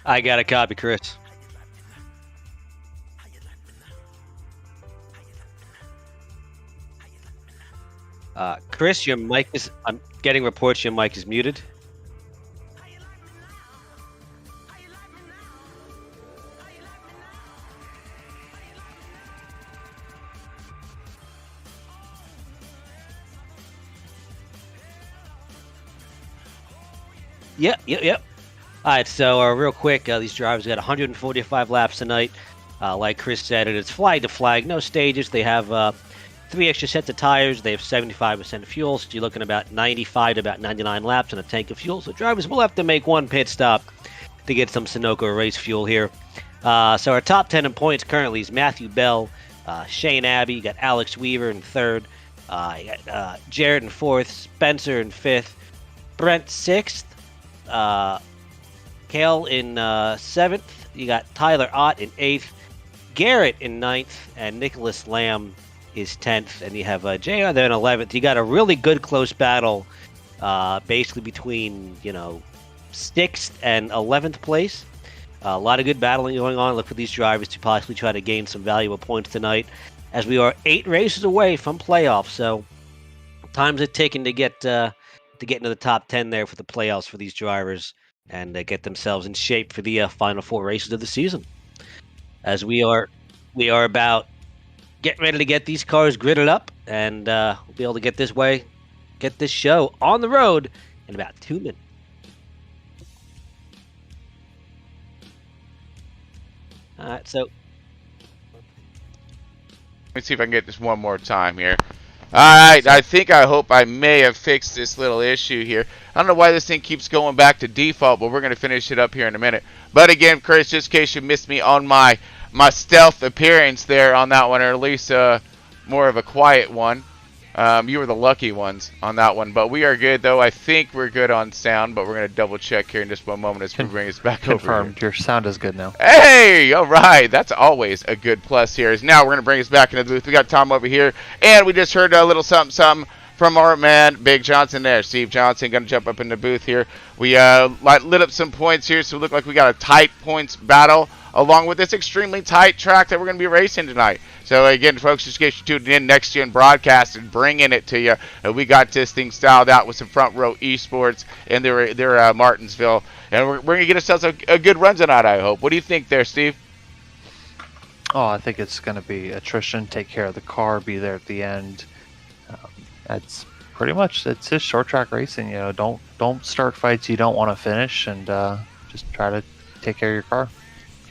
I got a copy, Chris. Chris, your mic is. I'm getting reports your mic is muted. Yep. All right, so real quick, these drivers got 145 laps tonight. Like Chris said, it's flag to flag, no stages. They have 3 extra sets of tires. They have 75% of fuel, so you're looking about 95 to about 99 laps in a tank of fuel. So drivers will have to make one pit stop to get some Sunoco race fuel here. So our top 10 in points currently is Matthew Bell, Shane Abbey, you got Alex Weaver in third, you got Jared in fourth, Spencer in fifth, Brent sixth, Kale in seventh, you got Tyler Ott in eighth, Garrett in ninth, and Nicholas Lamb is 10th, and you have JR there in 11th. You got a really good close battle basically between 6th and 11th place. A lot of good battling going on. Look for these drivers to possibly try to gain some valuable points tonight, as we are 8 races away from playoffs. So time's a ticking to get into the top 10 there for the playoffs for these drivers and get themselves in shape for the final 4 races of the season. As we are about getting ready to get these cars gridded up, and we'll be able to get this show on the road in about 2 minutes. All right, so let me see if I can get this one more time here. All right, I hope I may have fixed this little issue here. I don't know why this thing keeps going back to default, but we're going to finish it up here in a minute. But again, Chris, just in case you missed me on my stealth appearance there on that one, or at least more of a quiet one. You were the lucky ones on that one, but we are good, though. I think we're good on sound, but we're going to double check here in just one moment as we bring us back over. Confirmed. Your sound is good now. Hey, all right. That's always a good plus here. Now we're going to bring us back into the booth. We got Tom over here, and we just heard a little something from our man, Big Johnson there. Steve Johnson going to jump up in the booth here. We lit up some points here, so it looked like we got a tight points battle along with this extremely tight track that we're going to be racing tonight. So again, folks, just in case you're tuning in, Next Gen Broadcast and bringing it to you. We got this thing styled out with some front row esports, and they're Martinsville, and we're going to get ourselves a good run tonight, I hope. What do you think there, Steve? Oh, I think it's going to be attrition, take care of the car, be there at the end. That's pretty much, it's just short track racing. Don't start fights you don't want to finish, and just try to take care of your car.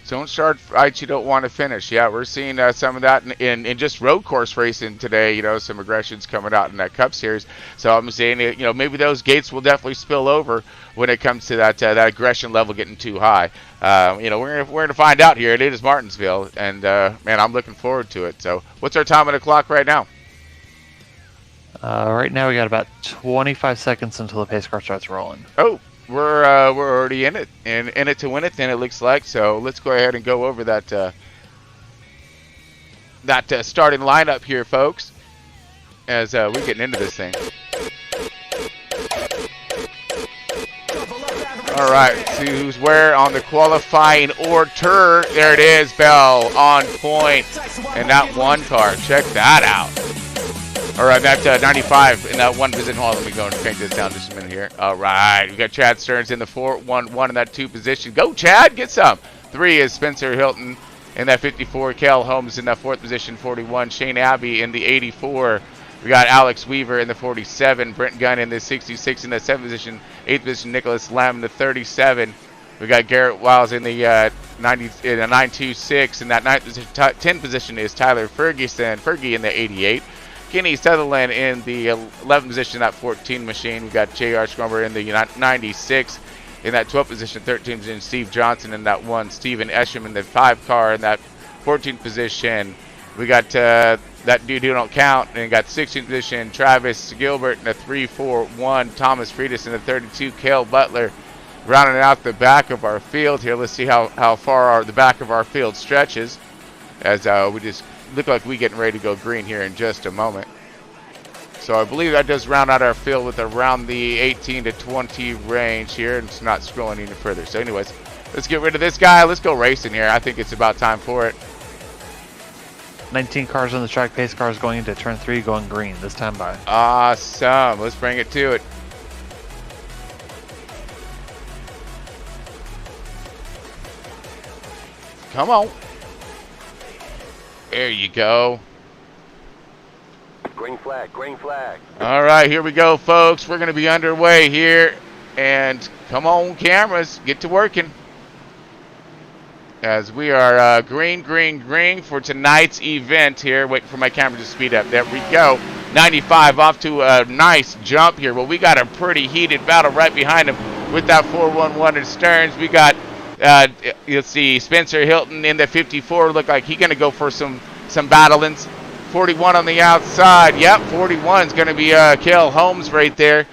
Don't start fights you don't want to finish. Yeah, we're seeing some of that in just road course racing today. Some aggressions coming out in that Cup Series. So I'm saying, maybe those gates will definitely spill over when it comes to that aggression level getting too high. We're gonna find out here. It is Martinsville, and man, I'm looking forward to it. So what's our time on the clock right now? Right now we got about 25 seconds until the pace car starts rolling. Oh. We're already in it, and in it to win it. Then it looks like. So let's go ahead and go over that starting lineup here, folks, as we're getting into this thing. All right, see who's where on the qualifying order. There it is, Bell on point, and that one car. Check that out. All right, that 95 in that one position. Hold on, let me go and crank this down just a minute here. All right, we got Chad Stearns in the 4-1-1 in that 2 position. Go, Chad, get some. 3 is Spencer Hilton in that 54. Cal Holmes in that 4th position, 41. Shane Abbey in the 84. We got Alex Weaver in the 47. Brent Gunn in the 66 in the 7th position. 8th position, Nicholas Lamb in the 37. We got Garrett Wiles in the 926. In that 9th position, 10th position is Tyler Fergie in the 88. Kenny Sutherland in the 11th position, that 14 machine. We got J.R. Scrumber in the 96. In that 12th position, 13th position, Steve Johnson in that 1. Steven Esham in the 5 car in that 14th position. We got that dude who don't count, and got 16th position, Travis Gilbert in the 3-4-1. Thomas Freitas in the 32. Cale Butler rounding out the back of our field here. Let's see how far the back of our field stretches, as we just look like we getting ready to go green here in just a moment. So I believe that does round out our field with around the 18 to 20 range here, and it's not scrolling any further. So anyways, Let's get rid of this guy. Let's go racing here. I think it's about time for it. 19 cars on the track. Pace cars going into turn 3, going green this time by. Awesome. Let's bring it to it. Come on. There you go. Green flag, green flag. All right, here we go, folks. We're going to be underway here. And come on, cameras. Get to working. As we are green, green, green for tonight's event here. Waiting for my camera to speed up. There we go. 95 off to a nice jump here. Well, we got a pretty heated battle right behind him with that 411 in Stearns. We got, you'll see Spencer Hilton in the 54. Look like he's going to go for some battlings. 41 on the outside. Yep, 41 is going to be Cale Holmes right there.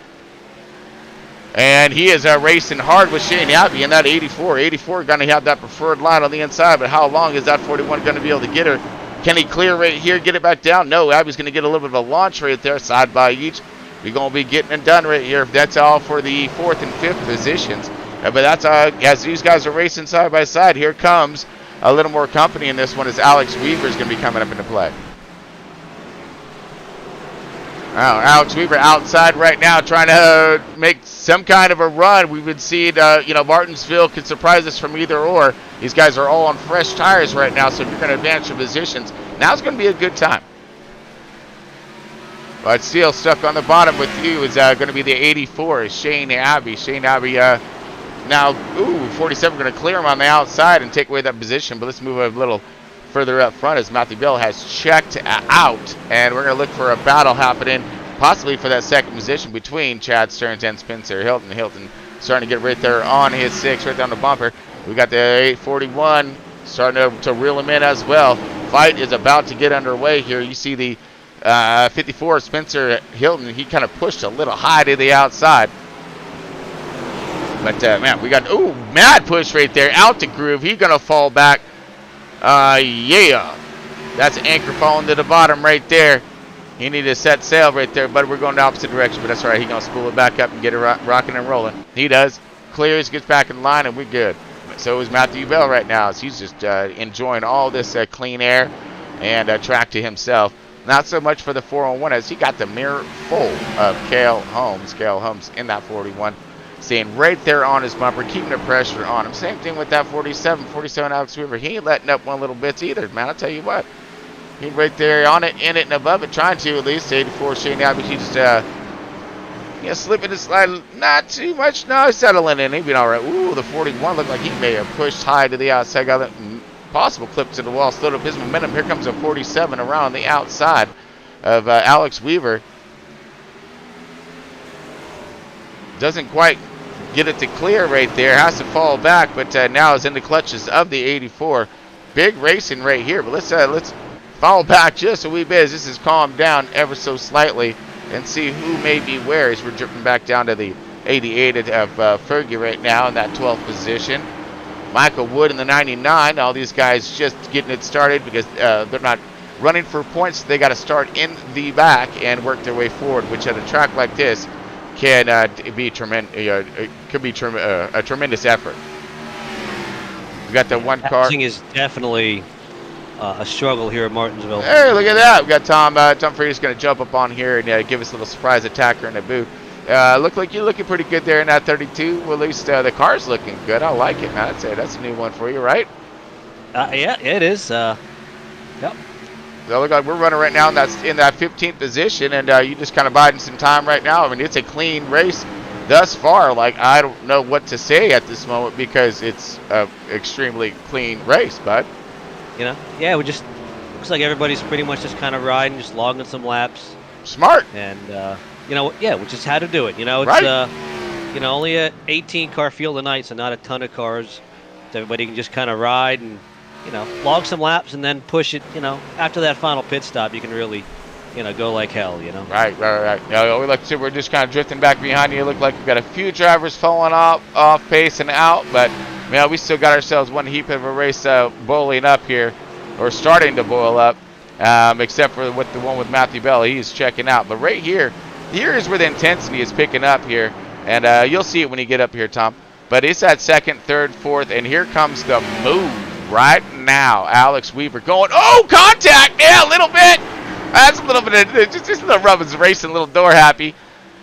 And he is racing hard with Shane Abbey in that 84. 84 going to have that preferred line on the inside, but how long is that 41 going to be able to get her? Can he clear right here, get it back down? No, Abbey's going to get a little bit of a launch right there, side by each. We're going to be getting it done right here. That's all for the 4th and 5th positions. But that's as these guys are racing side by side, here comes a little more company in this one as Alex Weaver is going to be coming up into play. Alex Weaver outside right now trying to make some kind of a run. We would see it, Martinsville could surprise us from either or. These guys are all on fresh tires right now, so if you're going to advance your positions, now's going to be a good time. But still stuck on the bottom with you is going to be the 84 is Shane Abbey. Shane Abbey now, 47 going to clear him on the outside and take away that position, but let's move a little further up front as Matthew Bell has checked out, and we're going to look for a battle happening possibly for that second position between Chad Stearns and Spencer Hilton. Hilton starting to get right there on his 6 right down the bumper. We got the 841 starting to reel him in as well. Fight is about to get underway here. You see the 54 Spencer Hilton, he kind of pushed a little high to the outside. But man, we got mad push right there out to groove. He's going to fall back. Yeah, that's anchor falling to the bottom right there. He needed to set sail right there, but we're going the opposite direction. But that's all right. He's going to spool it back up and get it rocking and rolling. He does. Clears, gets back in line, and we're good. So is Matthew Bell right now. So he's just enjoying all this clean air and track to himself. Not so much for the 401 as he got the mirror full of Cale Holmes. Cale Holmes in that 41. Staying right there on his bumper, keeping the pressure on him. Same thing with that 47 Alex Weaver. He ain't letting up one little bit either, man. I'll tell you what. He's right there on it, in it, and above it, trying to at least. 84 Shane Abbey, he just slipping and sliding. Not too much. No, he's settling in. He's been all right. Ooh, the 41 looked like he may have pushed high to the outside. Got that possible clip to the wall. Slowed up his momentum. Here comes a 47 around the outside of Alex Weaver. Doesn't quite get it to clear right there. Has to fall back, but now is in the clutches of the 84. Big racing right here, but let's fall back just a wee bit as this has calmed down ever so slightly and see who may be where as we're dripping back down to the 88 of Fergie right now in that 12th position. Michael Wood in the 99. All these guys just getting it started because they're not running for points. They got to start in the back and work their way forward, which at a track like this can be tremendous. Could be a tremendous effort. We got the one car. Passing is definitely a struggle here at Martinsville. Hey, look at that! We got Tom Free's going to jump up on here and give us a little surprise attacker in the boot. Look like you're looking pretty good there in that 32. Well, at least the car's looking good. I like it, man. That's a new one for you, right? Yeah, it is. Yep. So look like we're running right now in that 15th position, and you just kind of biding some time right now. I mean, it's a clean race thus far. Like, I don't know what to say at this moment because it's an extremely clean race, bud. Yeah, we just looks like everybody's pretty much just kind of riding, just logging some laps. Smart. And we just had to do it. It's right. Only a 18-car field tonight, so not a ton of cars. So everybody can just kind of ride and log some laps and then push it. After that final pit stop, you can really, go like hell. Right. We're just kind of drifting back behind you. Look like we've got a few drivers falling off pace and out, but we still got ourselves one heap of a race boiling up here, or starting to boil up, except for with the one with Matthew Bell. He's checking out. But right here is where the intensity is picking up here, and you'll see it when you get up here, Tom. But it's that second, third, fourth, and here comes the move right now. Alex Weaver going, oh, contact! Yeah, a little bit. That's a little bit of, just a little rub is racing, a little door happy.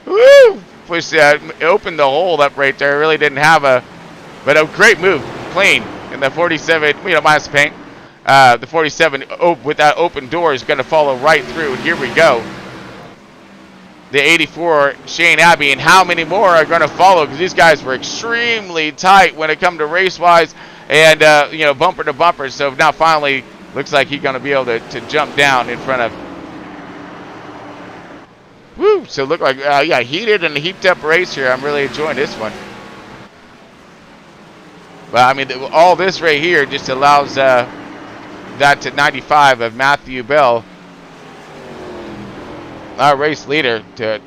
Woo! Push opened the hole up right there. Really didn't have but a great move, clean. And the 47, minus the paint. The 47 with that open door is going to follow right through. And here we go. The 84 Shane Abbey, and how many more are going to follow? Because these guys were extremely tight when it come to race wise, and bumper to bumper. So now finally looks like he's going to be able to jump down in front of. Woo! So look like heated and heaped up race here. I'm really enjoying this one. But I mean, all this right here just allows that to 95 of Matthew Bell, our race leader, to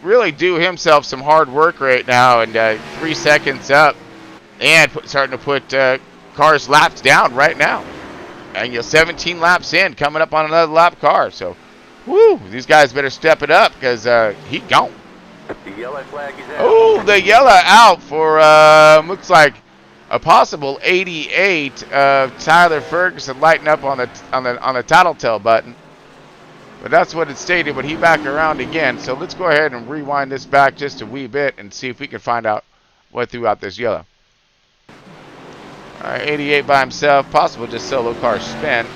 really do himself some hard work right now, and 3 seconds up, and starting to put cars laps down right now. And 17 laps in, coming up on another lap car. So, woo! These guys better step it up because he gone. The yellow flag is out. Oh, the yellow out for looks like a possible 88 of Tyler Ferguson lighting up on the tattletale button. But that's what it stated, but he back around again. So let's go ahead and rewind this back just a wee bit and see if we can find out what threw out this yellow. All right, 88 by himself, possible just solo car spin.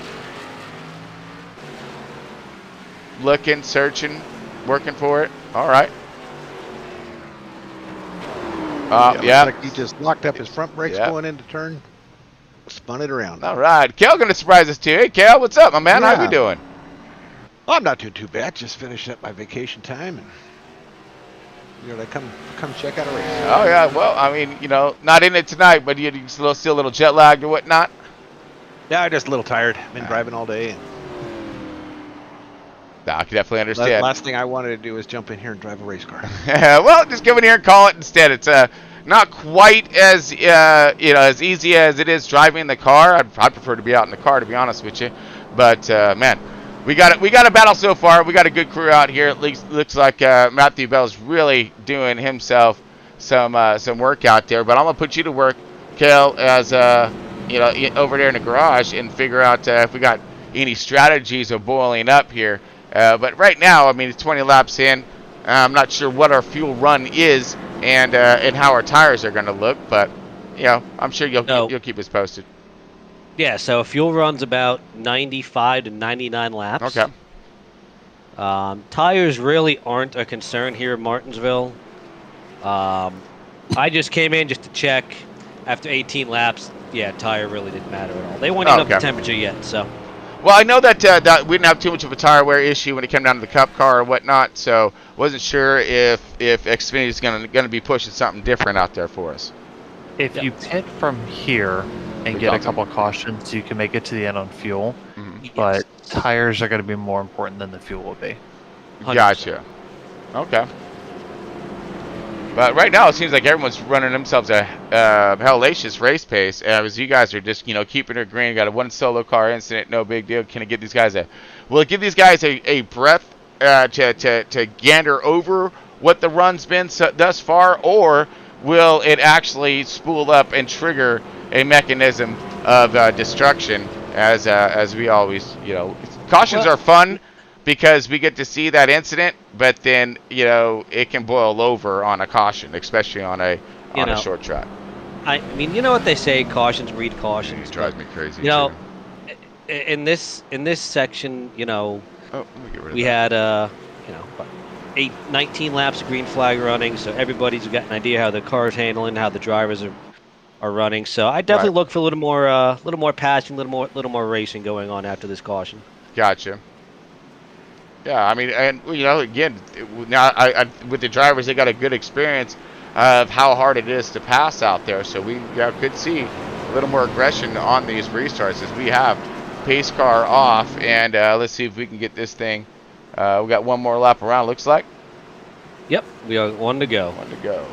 Looking, searching, working for it. All right. Yeah. Looks like he just locked up his front brakes going into turn, spun it around. All right. Kel going to surprise us too. Hey, Kel, what's up, my man? How you doing? Oh, I'm not doing too bad. Just finished up my vacation time and to come check out a race. Oh yeah. Well, I mean, not in it tonight, but you're still a little jet lagged or whatnot. Yeah, I'm just a little tired. Been driving all day. And I can definitely understand. Last thing I wanted to do was jump in here and drive a race car. Well, just come in here and call it instead. It's not quite as as easy as it is driving the car. I'd prefer to be out in the car, to be honest with you. But man, we got a battle so far. We got a good crew out here. It looks like Matthew Bell's really doing himself some work out there. But I'm gonna put you to work, Kel, as over there in the garage, and figure out if we got any strategies of boiling up here. But right now, I mean, it's 20 laps in. I'm not sure what our fuel run is and how our tires are going to look, but I'm sure you'll keep us posted. Yeah, so fuel run's about 95 to 99 laps. Okay. Tires really aren't a concern here in Martinsville. I just came in just to check. After 18 laps, tire really didn't matter at all. They weren't up the temperature yet, so. Well, I know that we didn't have too much of a tire wear issue when it came down to the Cup car or whatnot, so wasn't sure if Xfinity is going to be pushing something different out there for us. If you pit from here and get a couple of cautions, you can make it to the end on fuel, but tires are going to be more important than the fuel will be. 100%. Gotcha. Okay. But right now, it seems like everyone's running themselves a hellacious race pace. As you guys are just, keeping it green. Got a one solo car incident, no big deal. Can it give these guys will it give these guys a breath to gander over what the run's been thus far, or will it actually spool up and trigger a mechanism of destruction? As we always, cautions are fun, because we get to see that incident, but then it can boil over on a caution, especially on a short track. I mean, you know what they say: cautions breed cautions. It drives me crazy. In this section, we had 19 laps of green flag running, so everybody's got an idea how the car's handling, how the drivers are running. So I definitely look for a little more passion, a little more racing going on after this caution. Gotcha. Yeah, I mean, and again, now with the drivers, they got a good experience of how hard it is to pass out there. So we could see a little more aggression on these restarts as we have pace car off, and let's see if we can get this thing. We got one more lap around, looks like. Yep, we are one to go. One to go.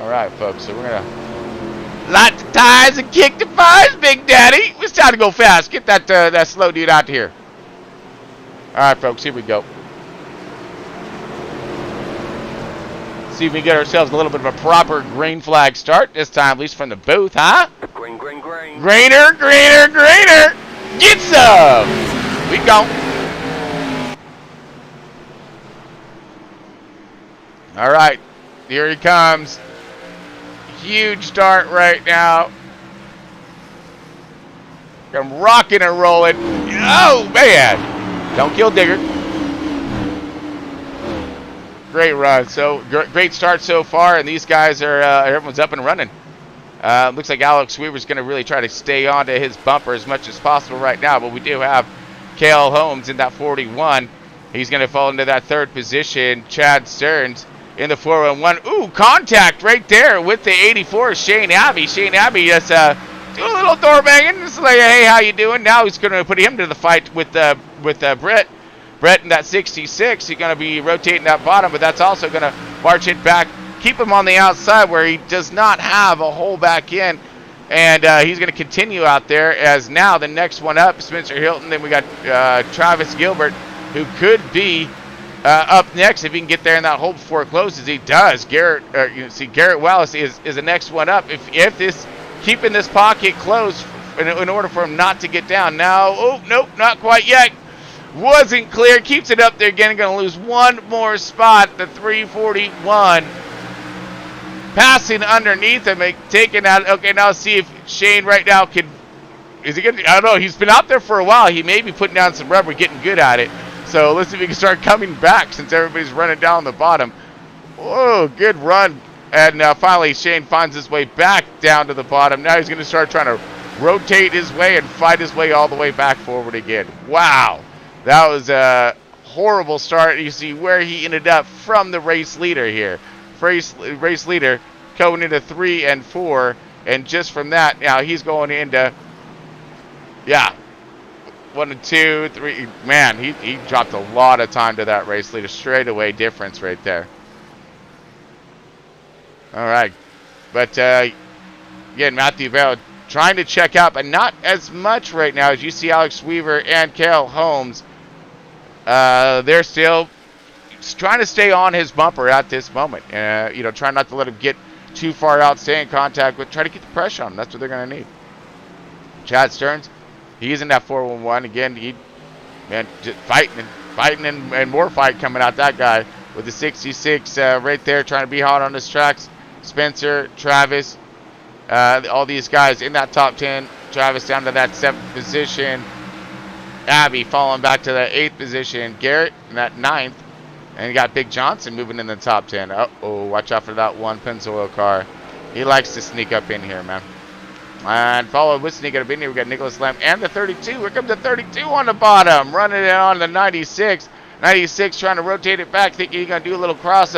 All right, folks. So we're gonna light the tires and kick the fires, Big Daddy. It's time to go fast. Get that slow dude out here. All right, folks, here we go. See if we get ourselves a little bit of a proper green flag start this time, at least from the booth, huh? Green. Grainer. Get some. We go. All right, here he comes. Huge start right now. I'm rocking and rolling. Oh, man. Don't kill Digger. Great run. So, great start so far, and these guys are, everyone's up and running. Looks like Alex Weaver's going to really try to stay on to his bumper as much as possible right now, but we do have Cale Holmes in that 41. He's going to fall into that third position. Chad Stearns in the 411. Ooh, contact right there with the 84, Shane Abbey. Shane Abbey just do a little door banging. Just like, hey, how you doing? Now he's going to put him to the fight with Brett. Brett in that 66. He's going to be rotating that bottom, but that's also going to march it back. Keep him on the outside where he does not have a hole back in. And he's going to continue out there as now the next one up, Spencer Hilton. Then we got Travis Gilbert, who could be up next if he can get there in that hole before it closes. He does. Garrett Wallace is the next one up. If this keeping this pocket closed in order for him not to get down. Now, oh nope, not quite yet. Wasn't clear. Keeps it up there again. Going to lose one more spot. The 341. Passing underneath him, taking out. Okay, now see if Shane right now can. Is he gonna? I don't know. He's been out there for a while. He may be putting down some rubber, getting good at it. So let's see if he can start coming back since everybody's running down the bottom. Whoa, good run. And finally, Shane finds his way back down to the bottom. Now he's going to start trying to rotate his way and fight his way all the way back forward again. Wow. That was a horrible start. You see where he ended up from the race leader here. Race leader going into 3 and 4. And just from that, now he's going into, 1 and 2, 3. Man, he dropped a lot of time to that race leader. Straightaway difference right there. All right. But, again, Matthew Bell trying to check out, but not as much right now as you see Alex Weaver and Cale Holmes. They're still trying to stay on his bumper at this moment. Try not to let him get too far out, stay in contact with, try to keep the pressure on him. That's what they're going to need. Chad Stearns, he's in that 411. Again, just fighting and more fight coming out that guy with the 66 right there, trying to be hot on his tracks. Spencer, Travis, all these guys in that top 10. Travis down to that 7th position. Abby falling back to the 8th position. Garrett in that 9th. And you got Big Johnson moving in the top 10. Uh-oh, watch out for that one Pennzoil car. He likes to sneak up in here, man. And followed with sneaking up in here, we got Nicholas Lamb and the 32. Here comes the 32 on the bottom. Running it on the 96. 96 trying to rotate it back, thinking he's going to do a little cross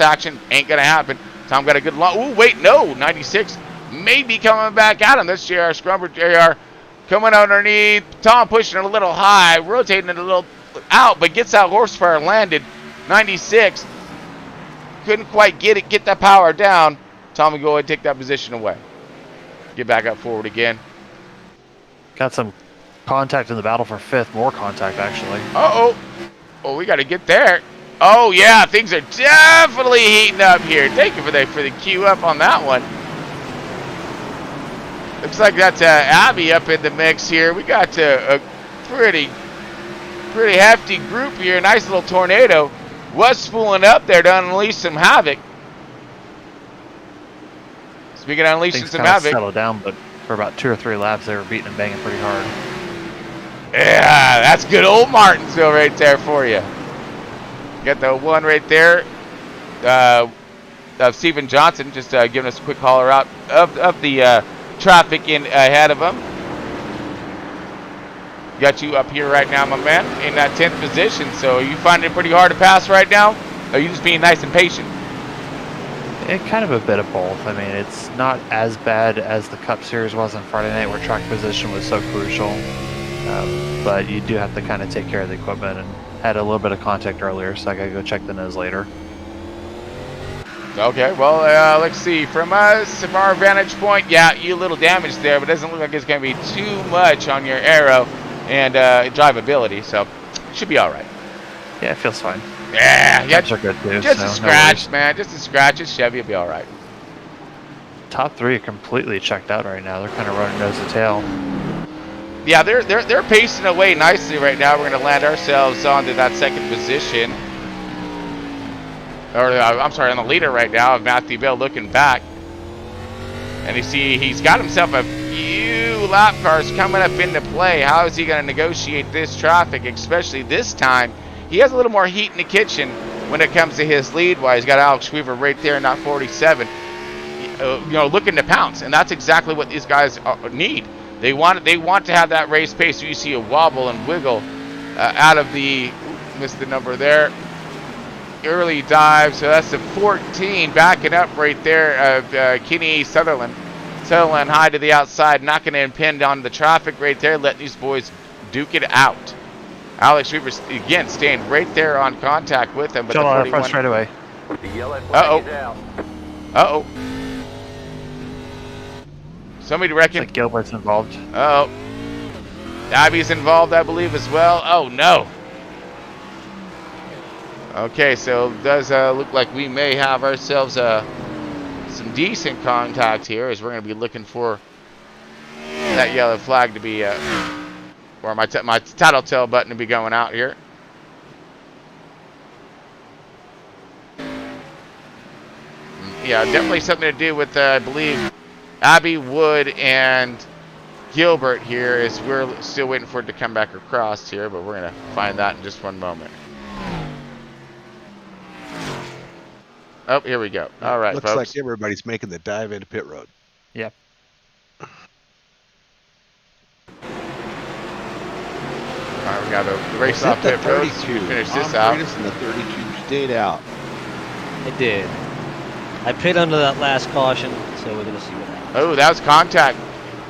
action. Ain't going to happen. Tom got a good long. Ooh, wait, no. 96 may be coming back at him. That's JR Scrumber. JR coming underneath. Tom pushing it a little high, rotating it a little out, but gets that horsepower landed. 96 couldn't quite get that power down. Tom will go ahead and take that position away. Get back up forward again. Got some contact in the battle for 5th. More contact, actually. Uh-oh. Oh, we got to get there. Oh, yeah. Things are definitely heating up here. Thank you for the cue up on that one. Looks like that's Abby up in the mix here. We got a pretty hefty group here. Nice little tornado. Was spooling up there to unleash some havoc. Speaking of unleashing some havoc. Settled down, but for about 2 or 3 laps, they were beating and banging pretty hard. Yeah, that's good old Martinsville right there for you. Got the one right there of Stephen Johnson, just giving us a quick holler out of the traffic in ahead of him. Got you up here right now, my man, in that 10th position. So are you finding it pretty hard to pass right now? Or are you just being nice and patient? Kind of a bit of both. I mean, it's not as bad as the Cup Series was on Friday night where track position was so crucial. But you do have to kind of take care of the equipment, and had a little bit of contact earlier, so I got to go check the nose later. Okay, well, let's see. From our vantage point, yeah, you a little damage there, but it doesn't look like it's going to be too much on your aero and drivability, so should be all right. Yeah, it feels fine. Yeah, Temps are good too. just so a no scratch, worries. man. Just a scratch. It's Chevy will be all right. Top 3 are completely checked out right now. They're kind of running nose to tail. Yeah, they're pacing away nicely right now. We're going to land ourselves onto that second position. Or I'm sorry, on the leader right now of Matthew Bell looking back. And you see he's got himself a few lap cars coming up into play. How is he going to negotiate this traffic, especially this time? He has a little more heat in the kitchen when it comes to his lead. Why he's got Alex Weaver right there, not 47. Looking to pounce, and that's exactly what these guys need. They want to have that race pace. So you see a wobble and wiggle out of the missed the number there. Early dive, so that's the 14 backing up right there of Kenny Sutherland. Sutherland high to the outside, not going to impinge on the traffic right there. Let these boys duke it out. Alex Weaver again staying right there on contact with him, but Chill the out 41. front straight away. The yellow flag is out. Uh-oh. Somebody reckon. Looks like Gilbert's involved. Uh-oh. Abby's involved, I believe, as well. Oh, no. Okay, so it does look like we may have ourselves some decent contact here, as we're going to be looking for that yellow flag to be, or my tattletale button to be going out here. Yeah, definitely something to do with, I believe, Abby, Wood, and Gilbert here, as we're still waiting for it to come back across here, but we're going to find that in just one moment. Oh, here we go. All right, Looks folks. like everybody's making the dive into pit road. Yep. All right, we got the race off the pit road. 32. Finish this Tom out. Freitas and the 32 stayed out. I did. I pit under that last caution, so we're going to see what happens. Oh, that was contact.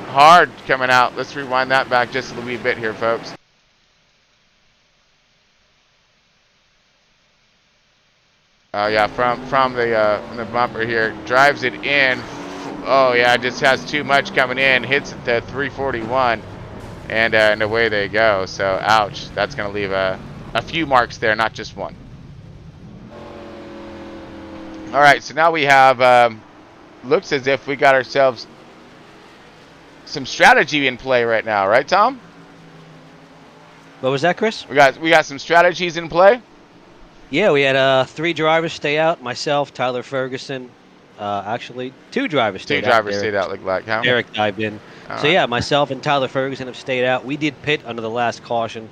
Hard coming out. Let's rewind that back just a wee bit here, folks. Yeah, from the bumper here, drives it in. Oh yeah, just has too much coming in. Hits the 341, and away they go. So ouch, that's gonna leave a few marks there, not just one. All right, so now we have looks as if we got ourselves some strategy in play right now, right, Tom? What was that, Chris? We got some strategies in play. Yeah, we had 3 drivers stay out. Myself, Tyler Ferguson. Actually, 2 drivers stayed out. Two drivers stayed out, like how? Eric dived in. All So right. yeah, myself and Tyler Ferguson have stayed out. We did pit under the last caution.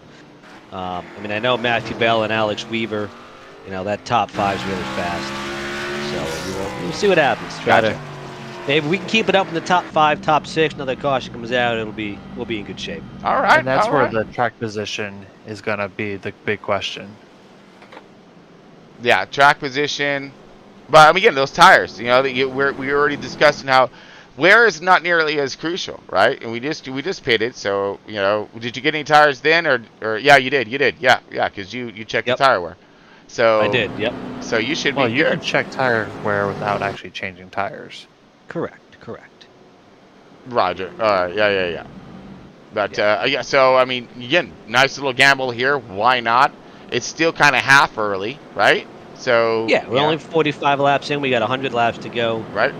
I mean, I know Matthew Bell and Alex Weaver. That top 5's really fast. So we'll see what happens. Gotcha. Maybe we can keep it up in the top 5, top 6. Another caution comes out, we'll be in good shape. All right. And that's all where right. the track position is going to be the big question. Yeah, track position. But I mean, again, those tires. We already discussing how wear is not nearly as crucial, right? And we just pitted. So did you get any tires then, or yeah, you did, yeah, because you checked Yep. the tire wear. So I did. Yep. So you should Well, be you good. can check tire wear without actually changing tires. Correct. Roger. All right. Yeah. But yeah. So I mean, again, nice little gamble here. Why not? It's still kind of half early, right? So Yeah, we're only 45 laps in. We got 100 laps to go. right.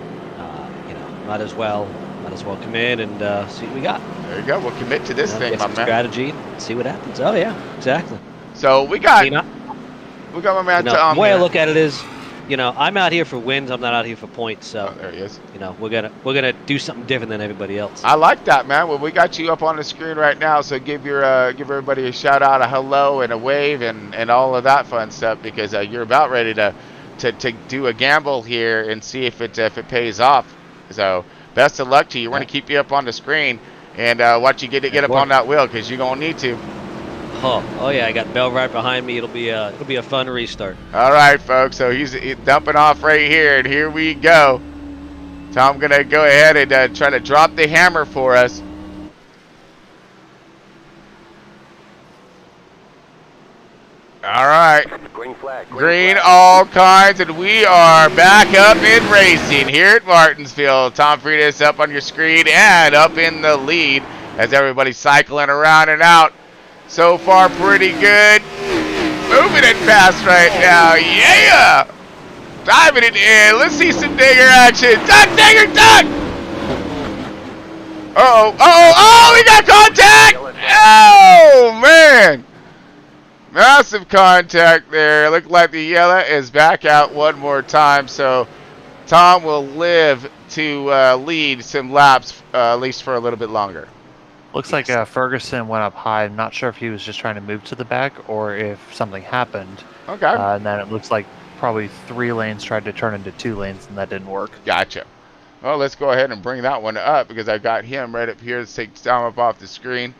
Might as well come in and see what we got. There you go. We'll commit to this thing, Get my some man. strategy and see what happens. Oh yeah, exactly. So we got You know, my man the Tom. way I here. look at it is, I'm out here for wins. I'm not out here for points. So Oh, there he is. we're gonna do something different than everybody else. I like that, man. Well, we got you up on the screen right now, so give everybody a shout out, a hello, and a wave, and all of that fun stuff, because you're about ready to do a gamble here and see if it pays off. So best of luck to you. We're gonna keep you up on the screen and watch you get up on that wheel, because you're gonna need to. Oh yeah, I got Bell right behind me. It'll be a fun restart. All right, folks. So he's dumping off right here, and here we go. Tom gonna go ahead and try to drop the hammer for us. All right. Green flag. Green flag. all kinds, and we are back up in racing here at Martinsville. Tom Freitas up on your screen and up in the lead as everybody's cycling around and out. So far, pretty good. moving it fast right now. Yeah! Diving it in. Let's see some digger action. Duck, digger, duck! Oh, we got contact! Oh, man! Massive contact there. Looked like the yellow is back out one more time, so Tom will live to lead some laps, at least for a little bit longer. Looks like Ferguson went up high. I'm not sure if he was just trying to move to the back or if something happened. Okay. And then it looks like probably 3 lanes tried to turn into 2 lanes, and that didn't work. Gotcha. Well, let's go ahead and bring that one up because I got him right up here to take Tom up off the screen.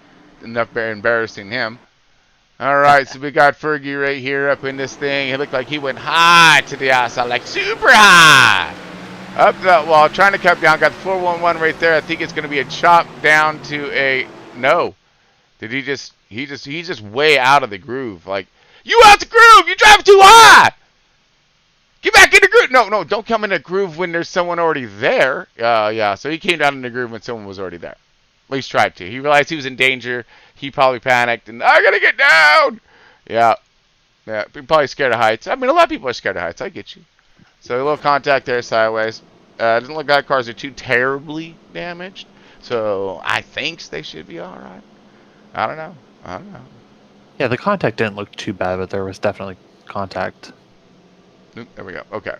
Enough embarrassing him. All right, so we got Fergie right here up in this thing. It looked like he went high to the outside, like super high. Up that wall, trying to cut down. Got the 411 right there. I think it's going to be a chop down to a no. Did he just? He's just way out of the groove. Like, you out the groove. You drive too high. Get back in the groove. No, don't come in the groove when there's someone already there. Yeah. So he came down in the groove when someone was already there. At least tried to. He realized he was in danger. He probably panicked and I gotta get down. Yeah. Probably scared of heights. I mean, a lot of people are scared of heights. I get you. So a little contact there sideways. Doesn't look like cars are too terribly damaged. So I think they should be all right. I don't know. Yeah, the contact didn't look too bad, but there was definitely contact. Oop, there we go. Okay.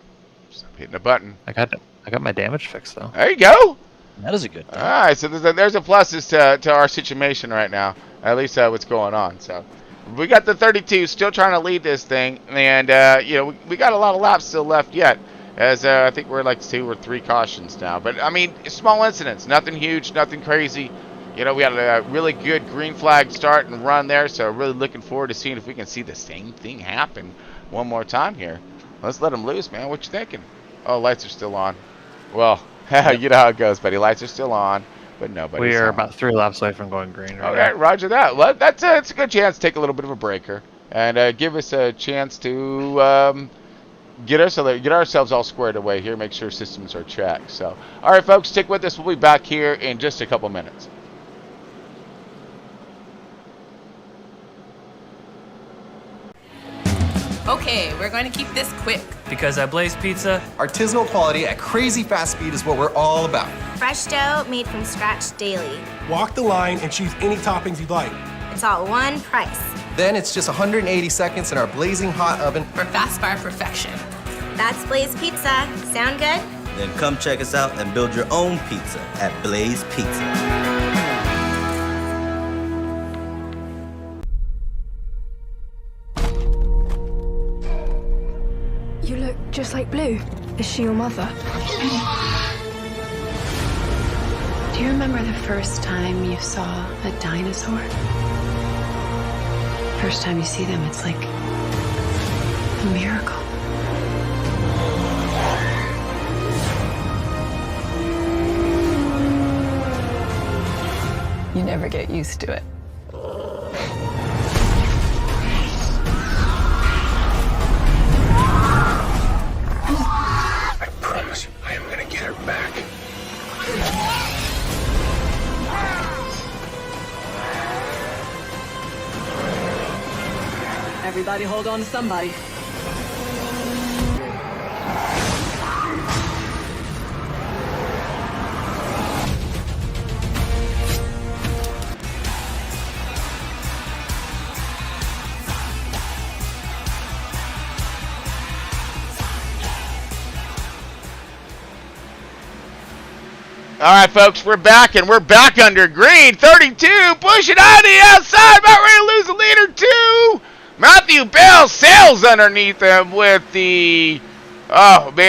Stop hitting a button. I got my damage fixed though. There you go. That is a good thing. All right, so there's a pluses to our situation right now. At least what's going on. So we got the 32 still trying to lead this thing, and we got a lot of laps still left yet. As I think we're like 2 or 3 cautions now, but I mean small incidents, nothing huge, nothing crazy. We had a really good green flag start and run there, so really looking forward to seeing if we can see the same thing happen one more time here. Let's let them loose, man. What you thinking? Oh, lights are still on. Well, you know how it goes, buddy. Lights are still on, but nobody's We are on. about 3 laps away from going green. Right Okay, now. roger that. Well, it's a good chance to take a little bit of a breaker and give us a chance to get ourselves all squared away here, make sure systems are checked. So, all right, folks, stick with us. We'll be back here in just a couple minutes. Okay, we're going to keep this quick. Because at Blaze Pizza, artisanal quality at crazy fast speed is what we're all about. Fresh dough made from scratch daily. Walk the line and choose any toppings you'd like. It's all one price. Then it's just 180 seconds in our blazing hot oven For fast bar perfection. That's Blaze Pizza. Sound good? Then come check us out and build your own pizza at Blaze Pizza. You look just like Blue. Is she your mother? Do you remember the first time you saw a dinosaur? First time you see them, it's like a miracle. You never get used to it. I promise you, I am gonna get her back. Everybody hold on to somebody. All right, folks, we're back, and we're back under green. 32, pushing on the outside, about ready to lose the leader, too. Matthew Bell sails underneath him with the, the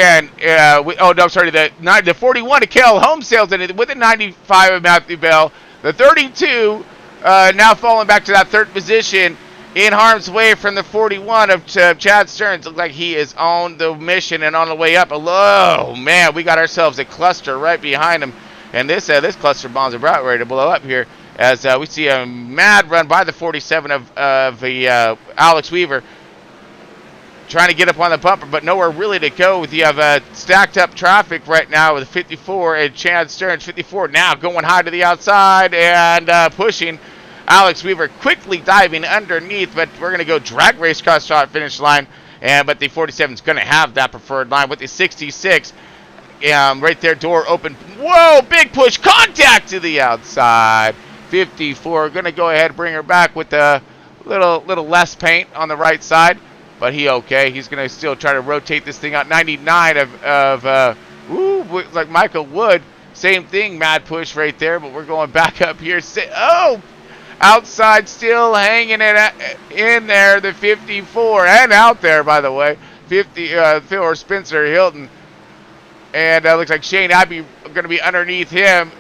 41 to Kel Holmes sails in it with the 95 of Matthew Bell. The 32 now falling back to that 3rd position in harm's way from the 41 of Chad Stearns. Looks like he is on the mission and on the way up. Oh, man, we got ourselves a cluster right behind him. And this cluster bombs are about ready to blow up here as we see a mad run by the 47 of Alex Weaver trying to get up on the bumper, but nowhere really to go. You have stacked up traffic right now with 54 and Chad Stearns. 54 now going high to the outside and pushing. Alex Weaver quickly diving underneath, but we're going to go drag race cross shot finish line. But the 47 is going to have that preferred line with the 66. Right there, door open. Whoa, big push, contact to the outside. 54, going to go ahead and bring her back with a little less paint on the right side. But he okay. He's going to still try to rotate this thing out. 99 like Michael Wood. Same thing, mad push right there. But we're going back up here. Oh, outside still hanging it in there. The 54 and out there, by the way. 50 or Spencer Hilton. And looks like Shane Abbey going to be underneath him.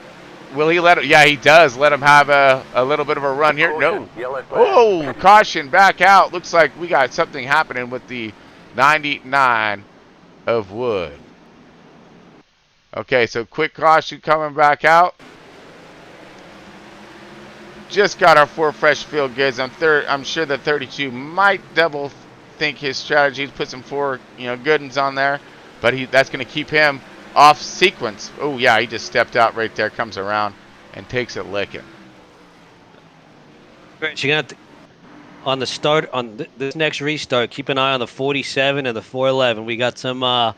Will he let him? Yeah, he does. Let him have a little bit of a run here. No. Oh, caution back out. Looks like we got something happening with the 99 of Wood. Okay, so quick caution coming back out. Just got our 4 fresh field goods. I'm sure that 32 might double think his strategy. Put some 4 good ones on there, but that's going to keep him off sequence. Oh yeah, he just stepped out right there, comes around and takes it licking. You're gonna have to, on the start on this next restart, keep an eye on the 47 and the 411. We got some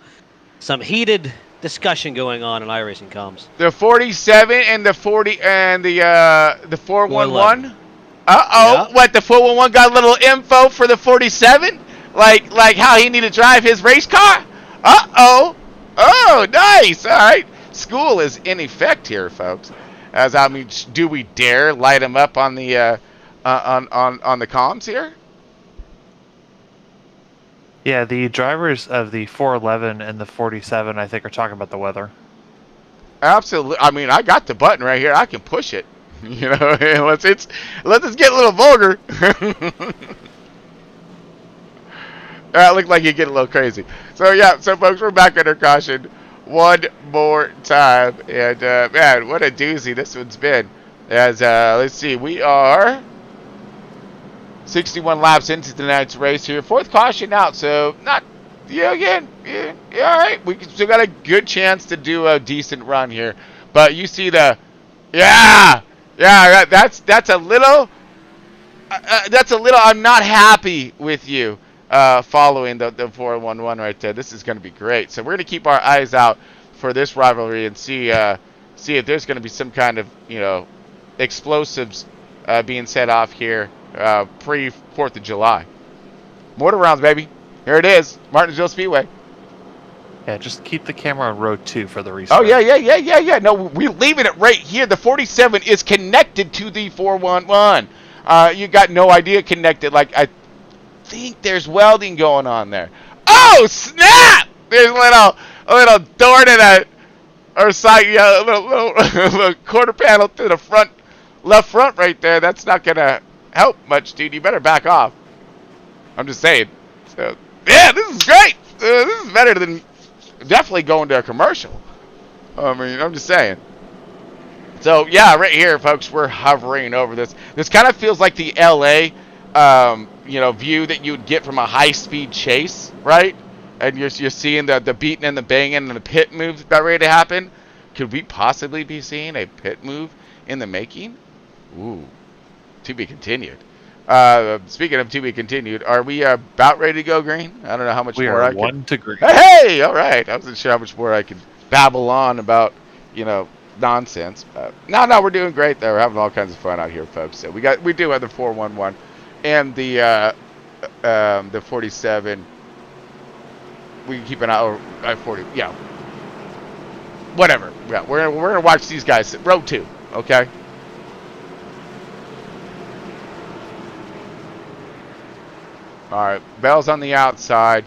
heated discussion going on in iRacing comms. The 47 and the 40 and the 411. Yeah. What, the 411 got a little info for the 47? Like how he need to drive his race car? Oh, nice. All right. School is in effect here, folks. As I mean, do we dare light him up on the on the comms here? Yeah, the drivers of the 411 and the 47, I think, are talking about the weather. Absolutely. I mean, I got the button right here. I can push it. Let's get a little vulgar. It looked like you get a little crazy. So yeah, so folks, we're back under caution one more time, and man, what a doozy this one's been. As let's see, we are 61 laps into tonight's race here. 4th caution out, so not all right. We still got a good chance to do a decent run here, but you see the that's a little I'm not happy with you. Following the 411 right there. This is going to be great. So we're going to keep our eyes out for this rivalry and see if there's going to be some kind of explosives being set off here pre 4th of July. Mortar rounds, baby. Here it is, Martinsville Speedway. Yeah, just keep the camera on road 2 for the restart. Oh yeah. No, we're leaving it right here. The 47 is connected to the 411. You got no idea connected. Like I think there's welding going on there. Oh snap! There's a little door to or side, a little quarter panel to the front, left front right there. That's not gonna help much, dude. You better back off. I'm just saying. So yeah, this is great. This is better than definitely going to a commercial. I mean, I'm just saying. So yeah, right here, folks, we're hovering over this. This kind of feels like the LA view that you would get from a high-speed chase, right? And you're seeing the beating and the banging and the pit moves about ready to happen. Could we possibly be seeing a pit move in the making? Ooh, to be continued. Speaking of to be continued, are we about ready to go green? I don't know how much more I can. 1 to green. Hey, all right. I wasn't sure how much more I could babble on about, nonsense. No, we're doing great though. We're having all kinds of fun out here, folks. So we do have the 411 and the 47. We can keep an eye over 40. Yeah. Whatever. Yeah, we're gonna watch these guys. Road 2. Okay. All right. Bell's on the outside.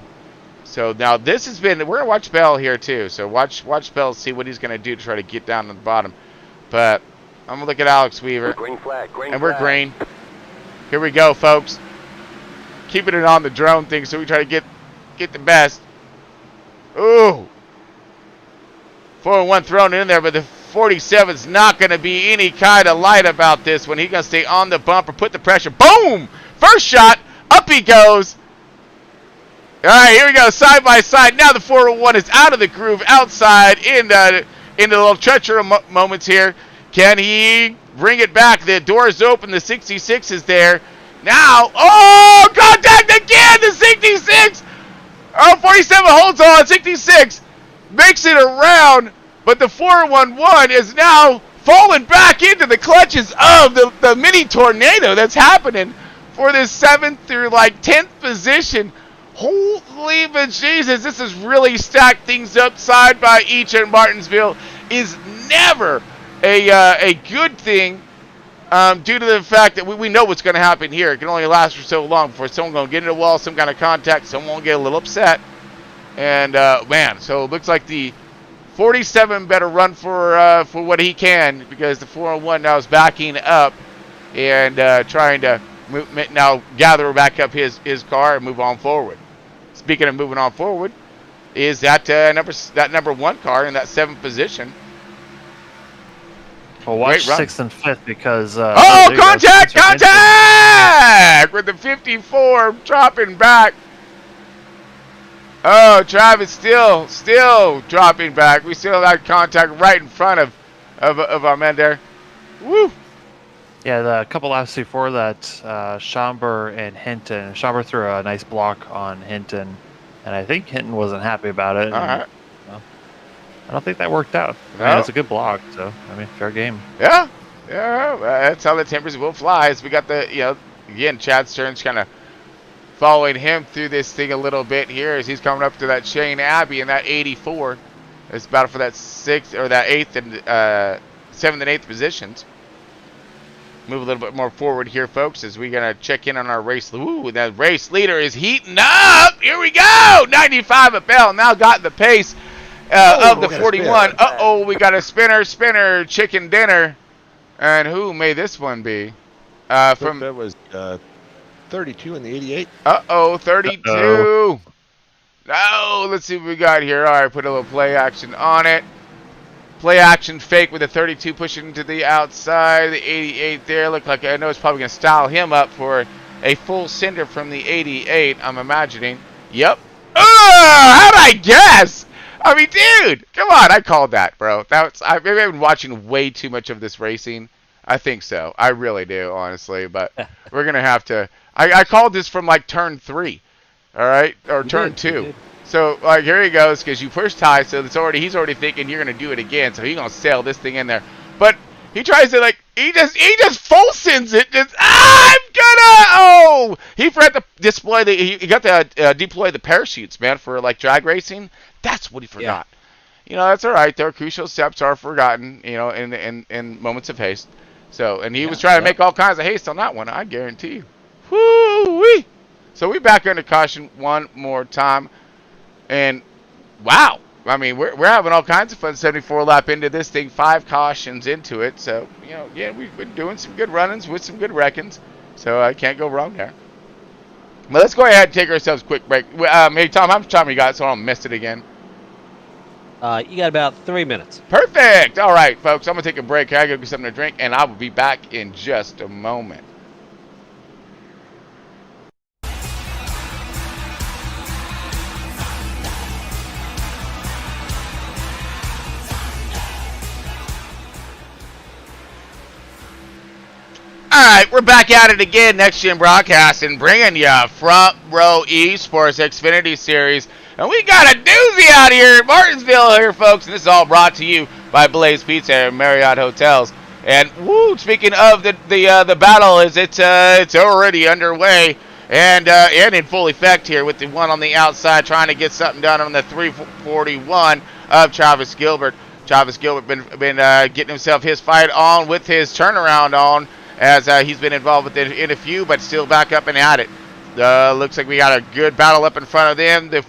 So now this has been. We're gonna watch Bell here too. So watch Bell, see what he's gonna do to try to get down to the bottom. But I'm gonna look at Alex Weaver. Green flag. And we're green. Here we go, folks. Keeping it on the drone thing, so we try to get the best. Ooh. 4-1 thrown in there, but the 47's not going to be any kind of light about this one. He's going to stay on the bumper, put the pressure. Boom! First shot. Up he goes. All right, here we go, side by side. Now the 401 is out of the groove, outside in the little treacherous moments here. Can he bring it back? The door's open. The 66 is there. Now, oh, contact again, the 66. Oh, 47 holds on, 66 makes it around, but the 411 is now falling back into the clutches of the mini tornado that's happening for this 7th through like 10th position. Holy Jesus, this has really stacked things up side by each, and Martinsville is never a good thing. Due to the fact that we know what's going to happen here. It can only last for so long before someone going to get into a wall, some kind of contact, someone will get a little upset. And, man, so it looks like the 47 better run for what he can, because the 401 now is backing up and trying to now gather back up his car and move on forward. Speaking of moving on forward, is that number 1 car in that 7th position. Well, watch 6th and 5th because... contact! With the 54 dropping back. Oh, Travis still dropping back. We still have contact right in front of our men there. Woo! Yeah, the couple laps before that, Schomburg and Hinton. Schomburg threw a nice block on Hinton, and I think Hinton wasn't happy about it. All right. I don't think that worked out. I mean, it's a good block, so, I mean, fair game. Yeah, that's how the tempers will fly. As we got again, Chad Stearns kind of following him through this thing a little bit here as he's coming up to that Shane Abbey in that 84. It's battle for that 6th or that 8th and 7th and 8th positions. Move a little bit more forward here, folks, as we're going to check in on our race. Ooh, that race leader is heating up. Here we go. 95 at Bell. Now got the pace of the 41. Uh-oh, we got a spinner, chicken dinner. And who may this one be? That was 32 in the 88. Uh-oh, 32. No, let's see what we got here. All right, put a little play action on it. Play action fake with the 32 pushing to the outside. The 88 there. Look like I know it's probably going to style him up for a full cinder from the 88, I'm imagining. Yep. How'd I guess? I mean, dude, come on. I called that, bro. I've been watching way too much of this racing. I think so. I really do, honestly. But we're going to have to. I called this from like turn 3. All right? Or turn 2. So, like, here he goes, because you pushed high, so he's already thinking you're going to do it again, so he's going to sail this thing in there. But he tries to, like, he just full sends it. He forgot to display he got to deploy the parachutes, man, for, like, drag racing. That's what he forgot. Yeah. You know, that's all right. Their crucial steps are forgotten, you know, in moments of haste. So, and he was trying to make all kinds of haste on that one, I guarantee you. Woo-wee! So we back under caution one more time. And wow, I mean, we're having all kinds of fun. 74 lap into this thing, 5 cautions into it. So, you know, yeah, we've been doing some good run-ins with some good reckons. So I can't go wrong there. But let's go ahead and take ourselves a quick break. Hey, Tom, how much time you got so I don't miss it again? You got about 3 minutes. Perfect. All right, folks, I'm going to take a break. I got to get something to drink, and I will be back in just a moment. All right, we're back at it again, Next Gen Broadcasting, bringing you Front Row Esports Xfinity Series. And we got a doozy out here at Martinsville here, folks. And this is all brought to you by Blaze Pizza and Marriott Hotels. And, woo, speaking of the battle, it's already underway and in full effect here with the one on the outside trying to get something done on the 341 of Travis Gilbert. Travis Gilbert been getting himself his fight on with his turnaround on, as he's been involved with it in a few, but still back up and at it. Looks like we got a good battle up in front of them. The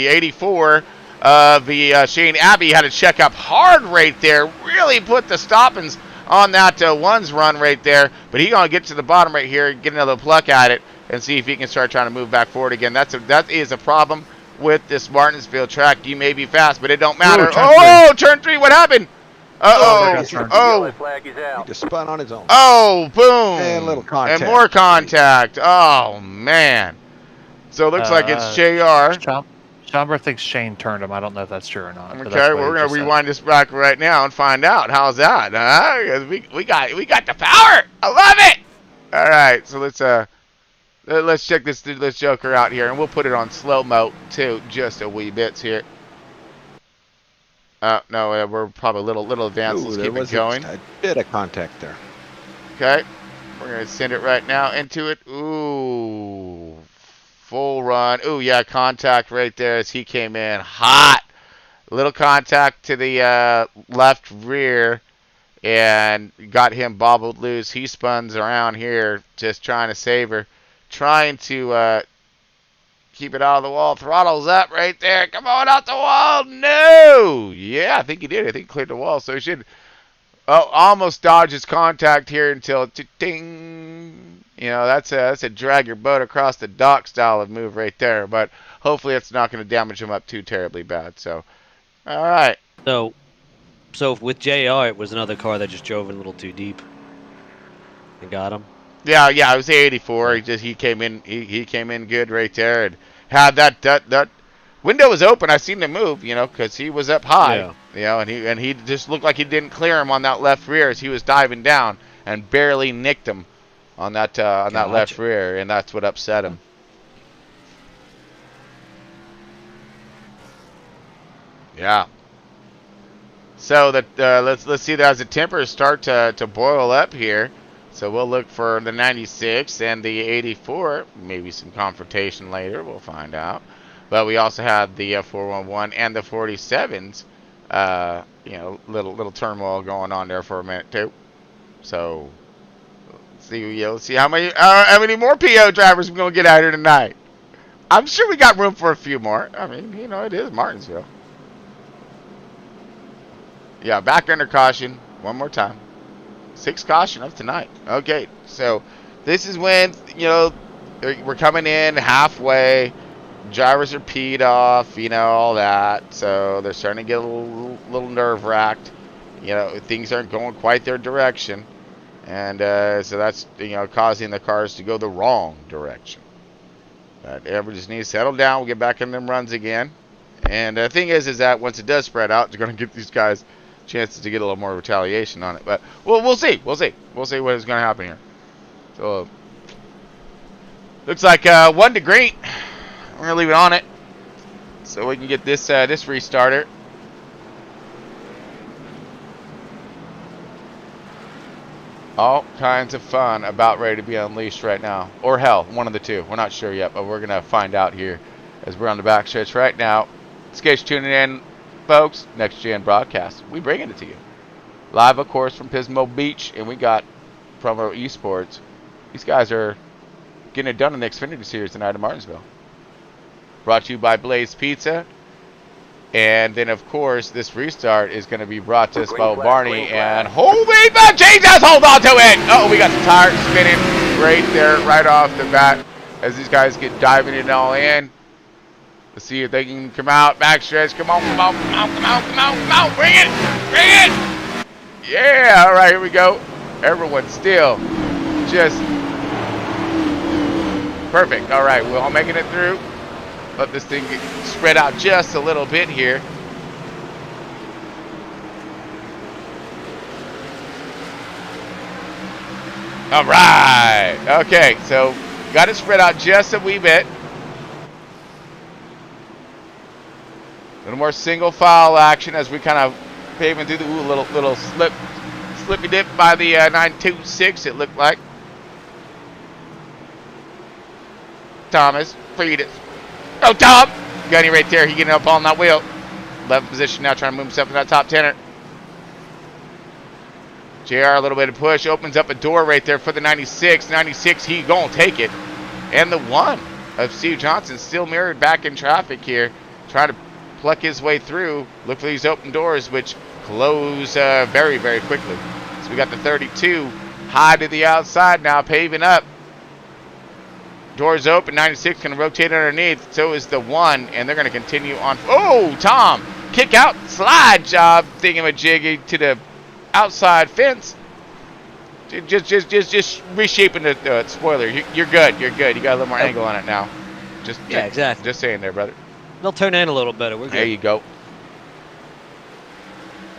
84 of the Shane Abbey had to check up hard right there. Really put the stoppings on that one's run right there. But he's going to get to the bottom right here, get another pluck at it, and see if he can start trying to move back forward again. That is a problem with this Martinsville track. You may be fast, but it don't matter. Turn 3, what happened? He just spun on his own. Oh, boom. And a little contact. And more contact. Oh, man. So it looks like it's JR. Jumper thinks Shane turned him. I don't know if that's true or not. Okay, we're gonna rewind this back right now and find out. How's that? Huh? 'Cause we got the power. I love it. All right, so let's check this Joker out here, and we'll put it on slow mo too, just a wee bit here. No, we're probably a little advanced. Let's keep it going. A bit of contact there. Okay, we're gonna send it right now into it. Ooh, full run. Ooh, yeah, contact right there as he came in hot. Little contact to the left rear and got him bobbled loose. He spuns around here just trying to save her. Trying to keep it out of the wall. Throttle's up right there. Come on out the wall. No! Yeah, I think he did. I think he cleared the wall. So he should almost dodge his contact here until ding. You know, that's a drag your boat across the dock style of move right there. But hopefully it's not going to damage him up too terribly bad. So, all right. So with JR, it was another car that just drove in a little too deep and got him. Yeah, it was 84. He came in. He came in good right there and had that window was open. I seen him move, you know, because he was up high, you know, and he just looked like he didn't clear him on that left rear as he was diving down and barely nicked him on that that left rear, and that's what upset him. Yeah. So that let's see that as the tempers start to boil up here. So we'll look for the 96 and the 84. Maybe some confrontation later. We'll find out. But we also had the 411 and the 47s. You know, little turmoil going on there for a minute too. So let's see how many more PO drivers we're gonna get out here tonight. I'm sure we got room for a few more. I mean, you know, it is Martinsville. Yeah, back under caution one more time. 6 caution of tonight. Okay, so this is when, you know, we're coming in halfway. Drivers are peed off, you know, all that. So they're starting to get a little nerve-wracked. You know, things aren't going quite their direction. And so that's, you know, causing the cars to go the wrong direction. But everybody just needs to settle down. We'll get back in them runs again. And the thing is that once it does spread out, they're going to give these guys chances to get a little more retaliation on it. But we'll see what is going to happen here. So looks like 1 to green. We're gonna leave it on it so we can get this restarter. All kinds of fun about ready to be unleashed right now, or hell, one of the two. We're not sure yet, but we're gonna find out here as we're on the backstretch right now. Sketch tuning in, folks. Next Gen broadcast. We bringing it to you live, of course, from Pismo Beach, and we got Promo Esports. These guys are getting it done in the Xfinity Series tonight in Martinsville. Brought to you by Blaze Pizza. And then, of course, this restart is going to be brought to us by Barney. And holy but Jesus, hold on to it! Oh, we got the tires spinning right there, right off the bat, as these guys get diving it all in. Let's see if they can come out. Backstretch. Come on. Bring it! Yeah, all right, here we go. Everyone's still just perfect. All right, we're all making it through. Let this thing get spread out just a little bit here. All right. Okay, so got it spread out just a wee bit. A little more single file action as we kind of paving through the little slippy dip by the 926. It looked like. Thomas, feed it. Oh, Tom! Gunny right there. He getting up on that wheel. 11th position now, trying to move himself to that top 10er. JR, a little bit of push. Opens up a door right there for the 96. 96, he gonna take it. And the 1 of Steve Johnson still mirrored back in traffic here. Trying to pluck his way through. Look for these open doors, which close very, very quickly. So we got the 32 high to the outside now, paving up. Doors open, 96 can rotate underneath, so is the 1, and they're going to continue on. Oh, Tom, kick out, slide job, thingamajiggy to the outside fence. Just reshaping the spoiler. You're good. You got a little more angle on it now. Yeah, exactly. Just saying there, brother. They'll turn in a little better. We're good. There you go.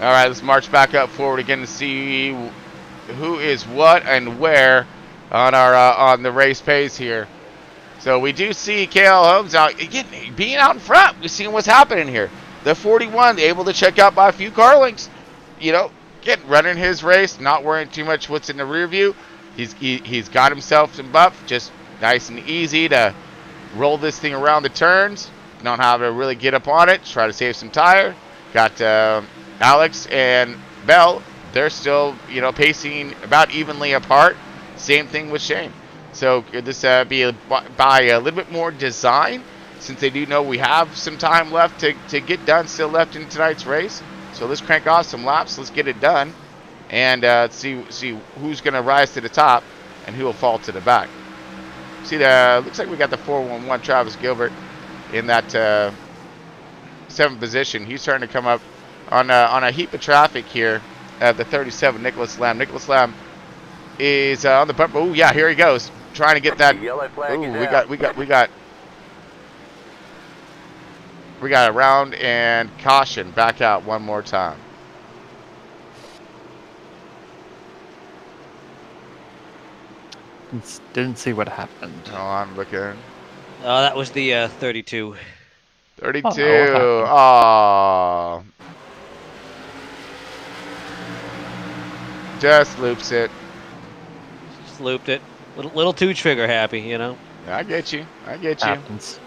All right, let's march back up forward again to see who is what and where on our on the race pace here. So we do see KL Holmes out again, being out in front. We're seeing what's happening here. The 41 able to check out by a few car lengths. You know, again, running his race, not worrying too much what's in the rear view. He's got himself some buff, just nice and easy to roll this thing around the turns. Don't have to really get up on it. Try to save some tire. Got Alex and Bell. They're still, you know, pacing about evenly apart. Same thing with Shane. So could this be by a little bit more design, since they do know we have some time left to get done, still left in tonight's race. So let's crank off some laps. Let's get it done, and see who's going to rise to the top and who will fall to the back. See, looks like we got the 411 Travis Gilbert in that 7th position. He's starting to come up on a heap of traffic here at the 37 Nicholas Lamb. Nicholas Lamb is on the bumper. Oh yeah, here he goes, trying to get that. Ooh, we got a round and caution. Back out one more time. Didn't see what happened. Oh, I'm looking. Oh, that was the 32. 32. Oh, Oh. Just loops it. Just looped it. Little too trigger happy, you know. I get you. I get you. Happens.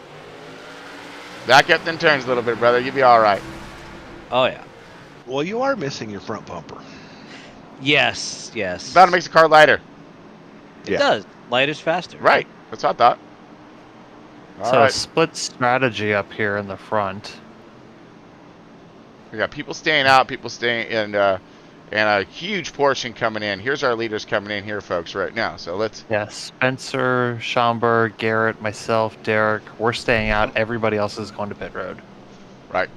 Back up then turns a little bit, brother. You'll be all right. Oh yeah. Well, you are missing your front bumper. Yes. Yes. About to make the car lighter. It does. Lighter's faster. Right. That's what I thought. All So right. split strategy up here in the front. We got people staying out, people staying in, and a huge portion coming in. Here's our leaders coming in here, folks, right now. So let's. Yeah, Spencer, Schomburg, Garrett, myself, Derek. We're staying out. Everybody else is going to pit road. Right.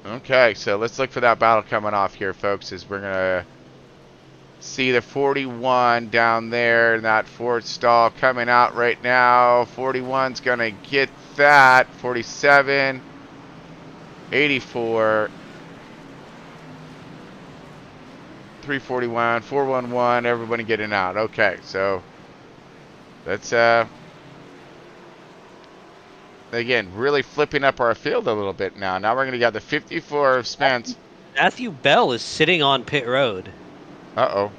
Okay, so let's look for that battle coming off here, folks, as we're going to see the 41 down there in that fourth stall coming out right now. 41's going to get that. 47, 84, 341, 411, everybody getting out. Okay, so let's again, really flipping up our field a little bit now. Now we're going to get the 54 of Spence. Matthew Bell is sitting on pit road. Uh-oh.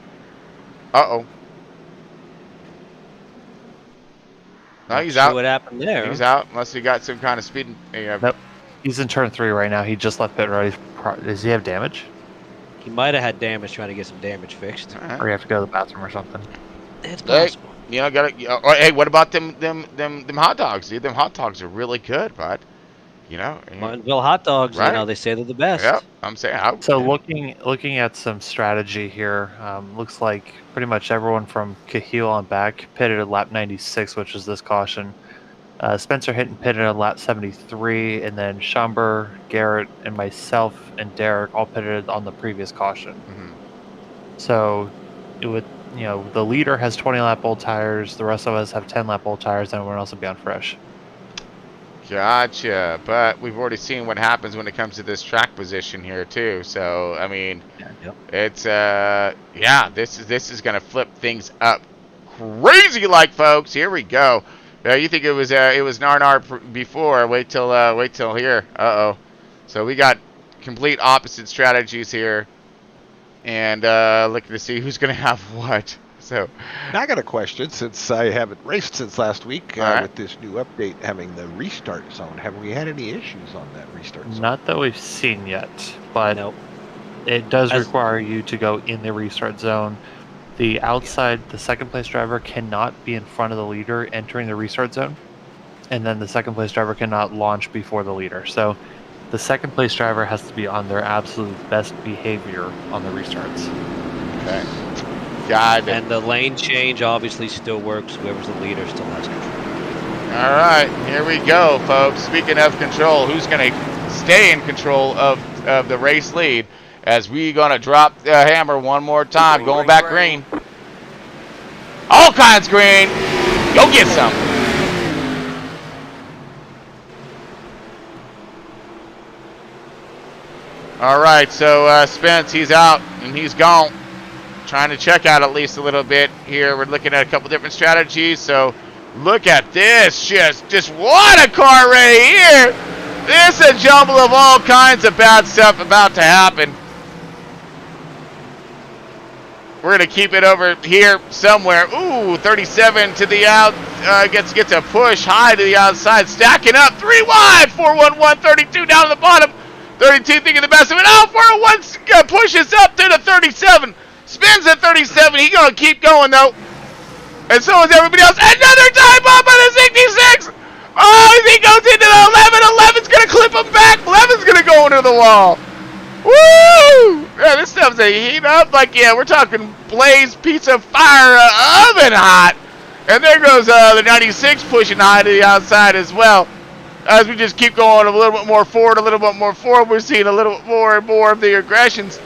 Uh-oh. No, he's out. What happened there? He's out, unless he got some kind of speed. Nope. He's in turn 3 right now. He just left pit road. Does he have damage? He might have had damage trying to get some damage fixed. Or you have to go to the bathroom or something. It's possible. Hey, you know, hey, what about them hot dogs? Dude, them hot dogs are really good, bud. You know, Martinsville hot dogs. Right. You know, they say they're the best. Yep, I'm saying. So looking at some strategy here, looks like pretty much everyone from Cahill on back pitted at lap 96, which is this caution. Spencer Hinton pitted at lap 73, and then Schomburg, Garrett, and myself and Derek all pitted on the previous caution. Mm-hmm. So it would, you know, the leader has 20 lap old tires, the rest of us have 10 lap old tires, and everyone else will be on fresh. Gotcha, but we've already seen what happens when it comes to this track position here too. So I mean, it's yeah, this is gonna flip things up crazy, like, folks. Here we go. You think it was Narnar before? Wait till here. Uh-oh. So we got complete opposite strategies here, and looking to see who's gonna have what. So I got a question, since I haven't raced since last week right. with this new update having the restart zone. Have we had any issues on that restart zone? Not that we've seen yet, but it does require you to go in the restart zone. The outside, the second place driver cannot be in front of the leader entering the restart zone, and then the second place driver cannot launch before the leader. So the second place driver has to be on their absolute best behavior on the restarts. Okay. Got it. And the lane change obviously still works. Whoever's the leader still has control. All right, here we go, folks. Speaking of control, who's going to stay in control of the race lead as we going to drop the hammer one more time, going back green. All kinds green. Go get some. All right, so Spence, he's out and he's gone. Trying to check out at least a little bit here. We're looking at a couple different strategies. So look at this. Just what a car right here. This is a jumble of all kinds of bad stuff about to happen. We're going to keep it over here somewhere. Ooh, 37 to the out. Gets a push high to the outside. Stacking up. 3 wide. 411, 32 down to the bottom. 32 thinking the best of it. Oh, 401 pushes up to the 37. Spins at 37. He's going to keep going, though. And so is everybody else. Another time bomb on the 66. Oh, he goes into the 11. 11's going to clip him back. 11's going to go into the wall. Woo! Yeah, this stuff's a heat up. Like, yeah, we're talking Blaze Pizza Fire oven hot. And there goes the 96 pushing high to the outside as well. As we just keep going a little bit more forward, we're seeing a little bit more and more of the aggressions.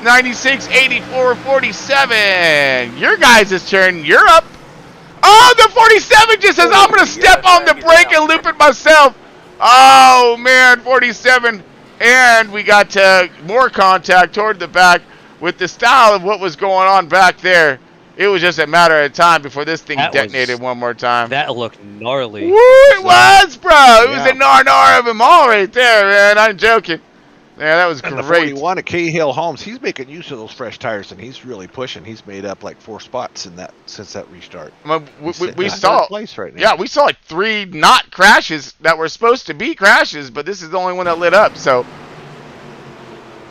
96, 84, 47. Your guys' turn. You're up. Oh, the 47 just says, I'm going to step on the brake and loop it myself. Oh, man, 47. And we got more contact toward the back with the style of what was going on back there. It was just a matter of time before this thing detonated one more time. That looked gnarly. Woo, it was, bro. It was a gnar of them all right there, man. I'm joking. Yeah, that was and great. The 41 at Cahill Holmes, he's making use of those fresh tires, and he's really pushing. He's made up like 4 spots in that since that restart. We saw place right now. Yeah, we saw like 3 not crashes that were supposed to be crashes, but this is the only one that lit up. So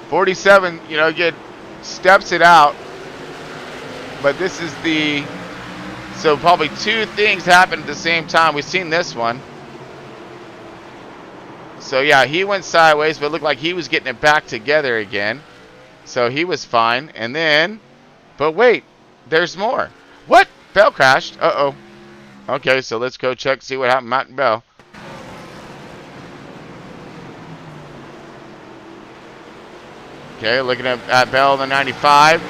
47, steps it out. But this is so probably 2 things happened at the same time. We've seen this one. So yeah, he went sideways, but it looked like he was getting it back together again. So he was fine. And then, but wait, there's more. What? Bell crashed. Uh-oh. Okay, so let's go check, see what happened, Matt and Bell. Okay, looking at Bell, the 95.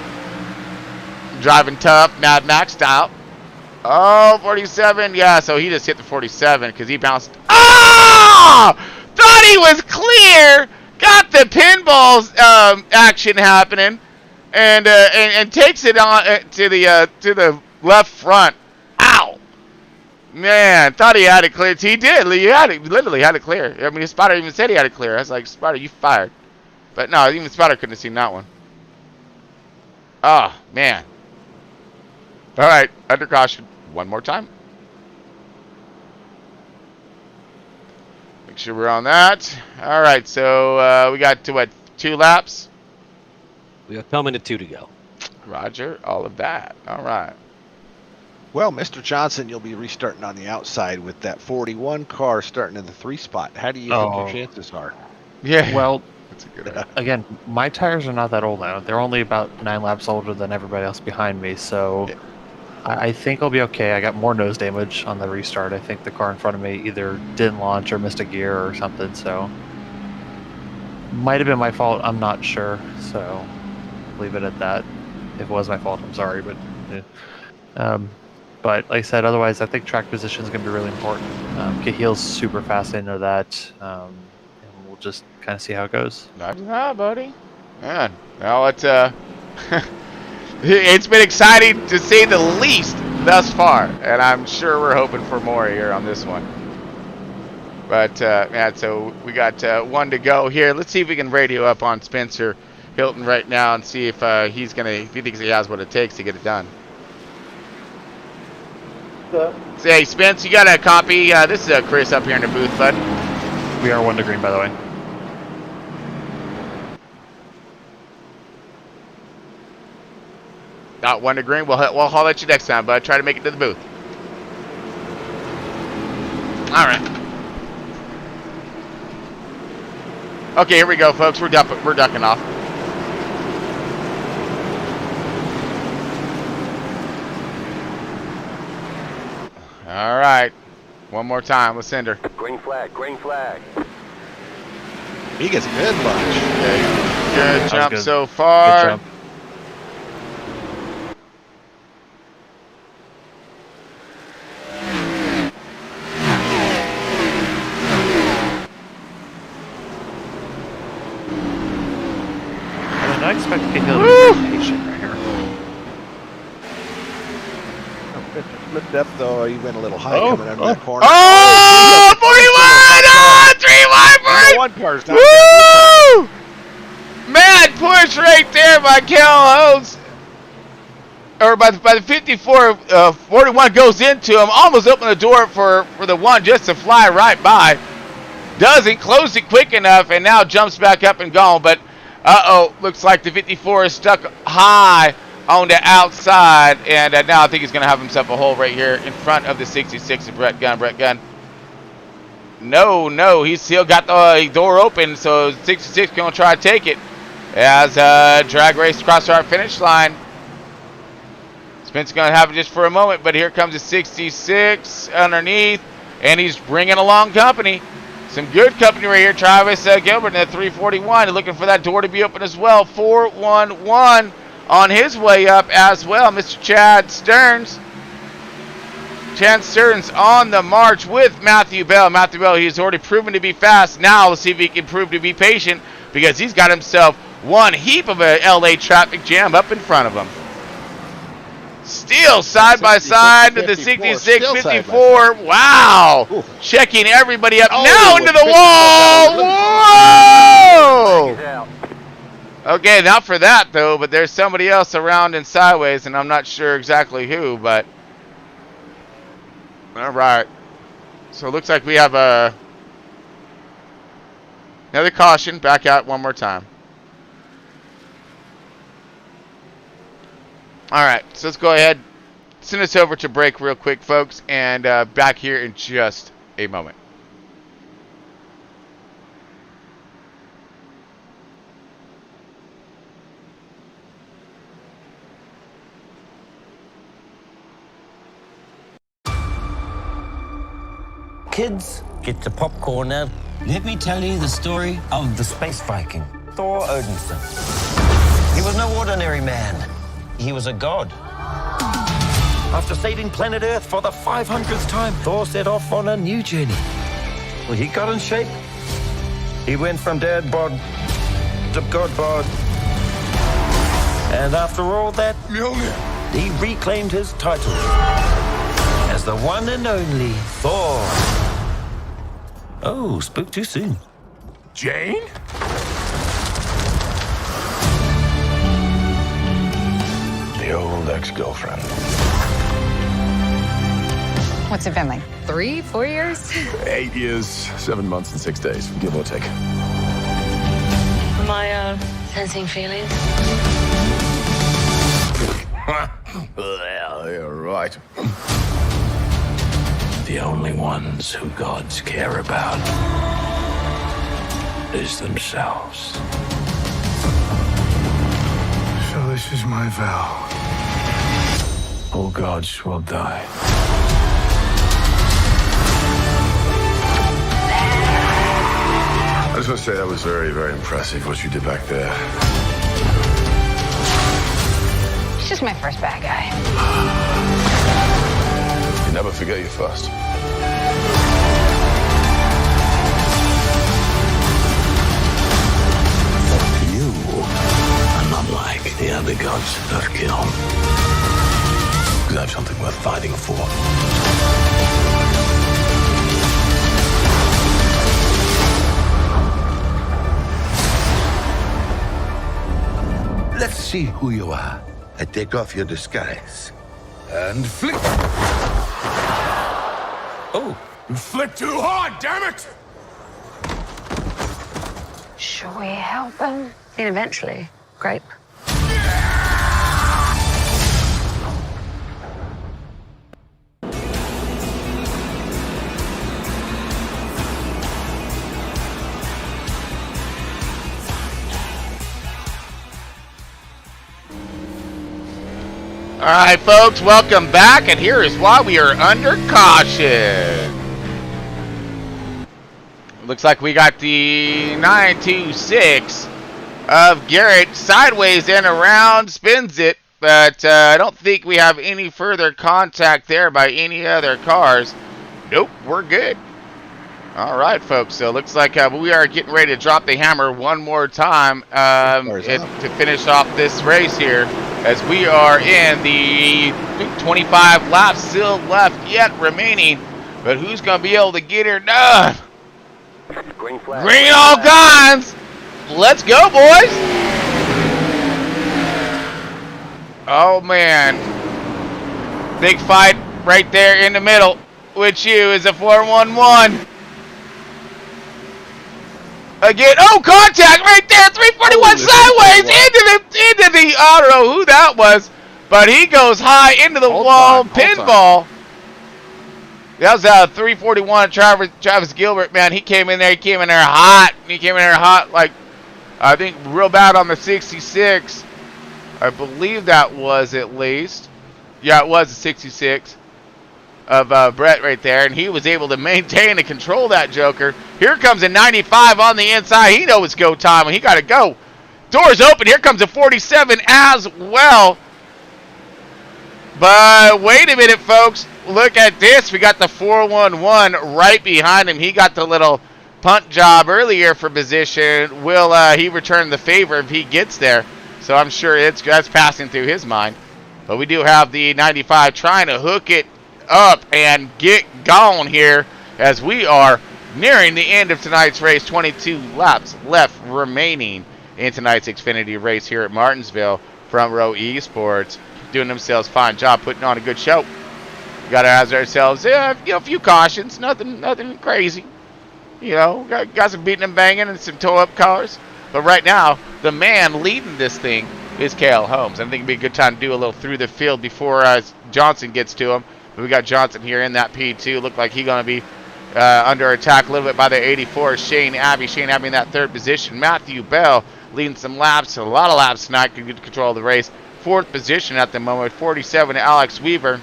Driving tough, Mad Max style. Oh, 47. Yeah, so he just hit the 47 because he bounced. Ah! Thought he was clear. Got the pinballs action happening, and takes it on to the left front. Ow! Man, thought he had it clear. He did. He literally had it clear. I mean, his spotter even said he had it clear. I was like, spotter, you fired. But no, even spotter couldn't have seen that one. Oh man. All right, under caution. One more time. Make sure we're on that. All right, so we got to what, 2 laps? We are coming to 2 to go. Roger, all of that. All right. Well, Mr. Johnson, you'll be restarting on the outside with that 41 car starting in the 3 spot. How do you think your chances are? Yeah. Well, that's a good idea. Again, my tires are not that old now. They're only about 9 laps older than everybody else behind me, so yeah. I think I'll be okay. I got more nose damage on the restart. I think the car in front of me either didn't launch or missed a gear or something, so might have been my fault. I'm not sure, so leave it at that. If it was my fault, I'm sorry, but but like I said, otherwise I think track position is going to be really important. Cahill's super fast into that, and we'll just kind of see how it goes. Not buddy. Man, well, it's it's been exciting to say the least thus far, and I'm sure we're hoping for more here on this one. But man, so we got 1 to go here. Let's see if we can radio up on Spencer Hilton right now and see if if he thinks he has what it takes to get it done. Say, hey, Spence, you got a copy? This is Chris up here in the booth, bud. We are 1 to green, by the way. Not 1 to green. We'll holler at you next time, bud. Try to make it to the booth. All right. Okay, here we go, folks. We're ducking off. All right. One more time. Let's send her. Green flag, green flag. He gets a good lunch. Okay. Good jump so far. Good jump. Flipped up though. He went a little high coming out of that corner. Oh, 41! 3 wide for it! 1 car's not Woo! Mad push right there by Cal Holmes. Or by the 54, 41 goes into him. Almost opened the door for the 1 just to fly right by. Doesn't close it quick enough and now jumps back up and gone. But, looks like the 54 is stuck high on the outside. And now I think he's going to have himself a hole right here in front of the 66 of Brett Gunn. Brett Gunn. No, he's still got the door open. So 66 going to try to take it. As drag race across our finish line. Spence going to have it just for a moment, but here comes the 66 underneath, and he's bringing along company. Some good company right here. Travis Gilbert in the 341, looking for that door to be open as well. 411 on his way up as well. Mr. Chad Stearns. Chad Stearns on the march with Matthew Bell. Matthew Bell, he's already proven to be fast. Now let's see if he can prove to be patient because he's got himself one heap of a LA traffic jam up in front of him. Still side by side to the 66, 54. Wow. Ooh. Checking everybody up. Oh, now into the wall. Whoa. Okay, not for that, though, but there's somebody else around and sideways, and I'm not sure exactly who, but. All right. So it looks like we have another caution. Back out one more time. All right, so let's go ahead, send us over to break real quick, folks, and back here in just a moment. Kids, get your popcorn now. Let me tell you the story of the space Viking, Thor Odinson. He was no ordinary man. He was a god. After saving planet Earth for the 500th time, Thor set off on a new journey. Well, he got in shape. He went from dad bod to god bod. And after all that, he reclaimed his title as the one and only Thor. Oh, spoke too soon. Jane? The old ex-girlfriend. What's it been like? 3, 4 years? 8 years, 7 months and 6 days, give or take. Am I sensing feelings? Well, you're right. The only ones who gods care about is themselves. So this is my vow. All gods will die. I just want to say that was very, very impressive what you did back there. He's just my first bad guy. You never forget your first. You are not like the other gods that kill. Because I have something worth fighting for. Let's see who you are. I take off your disguise. And flick. Oh, you flipped too hard, damn it! Should we help him? Then eventually, grape. All right, folks, welcome back, and here is why we are under caution. Looks like we got the 926 of Garrett sideways and around, spins it, but I don't think we have any further contact there by any other cars. Nope, we're good. All right, folks, so looks like we are getting ready to drop the hammer one more time to finish off this race here. as we are in the 25 laps still left yet remaining. But who's going to be able to get here done? Green flag. Green all guns. Let's go, boys. Oh, man. Big fight right there in the middle. Which you is a 411. Again, oh, contact right there, 341 sideways into the, I don't know who that was, but he goes high into the wall, pinball. That was 341 Travis Gilbert, man. He came in there hot. He came in there hot, like, I think real bad on the 66. I believe that was at least. Yeah, it was the 66 of Brett right there, and he was able to maintain and control that joker. Here comes a 95 on the inside. He knows it's go time, and he got to go. Doors open. Here comes a 47 as well. But wait a minute, folks. Look at this. We got the 411 right behind him. He got the little punt job earlier for position. Will he return the favor if he gets there? So I'm sure that's passing through his mind. But we do have the 95 trying to hook it up and get gone here as we are nearing the end of tonight's race. 22 laps left remaining in tonight's Xfinity race here at Martinsville. Front Row Esports doing themselves a fine job putting on a good show. We got to ask ourselves, a few cautions, nothing crazy. Got some beating and banging and some toe-up cars. But right now, the man leading this thing is Cale Holmes. I think it'd be a good time to do a little through the field before Johnson gets to him. We got Johnson here in that P2. Look like he's going to be under attack a little bit by the 84. Shane Abbey. Shane Abbey in that third position. Matthew Bell leading some laps. A lot of laps tonight. Can get control of the race. Fourth position at the moment. 47 Alex Weaver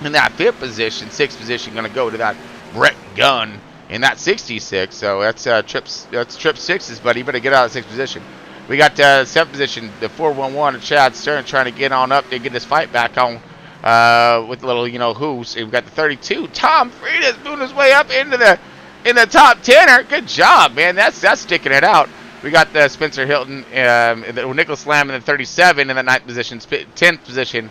in that fifth position. Sixth position going to go to that Brett Gunn in that 66. So that's trip sixes, buddy. You better get out of sixth position. We got seventh position, the 411 of Chad Stern trying to get on up to get his fight back on. With a little, who's. We've got the 32. Tom Frida's moving his way up in the top 10er. Good job, man. That's sticking it out. We got the Spencer Hilton, Nicholas Lamb in the 37 in the 9th position. 10th position,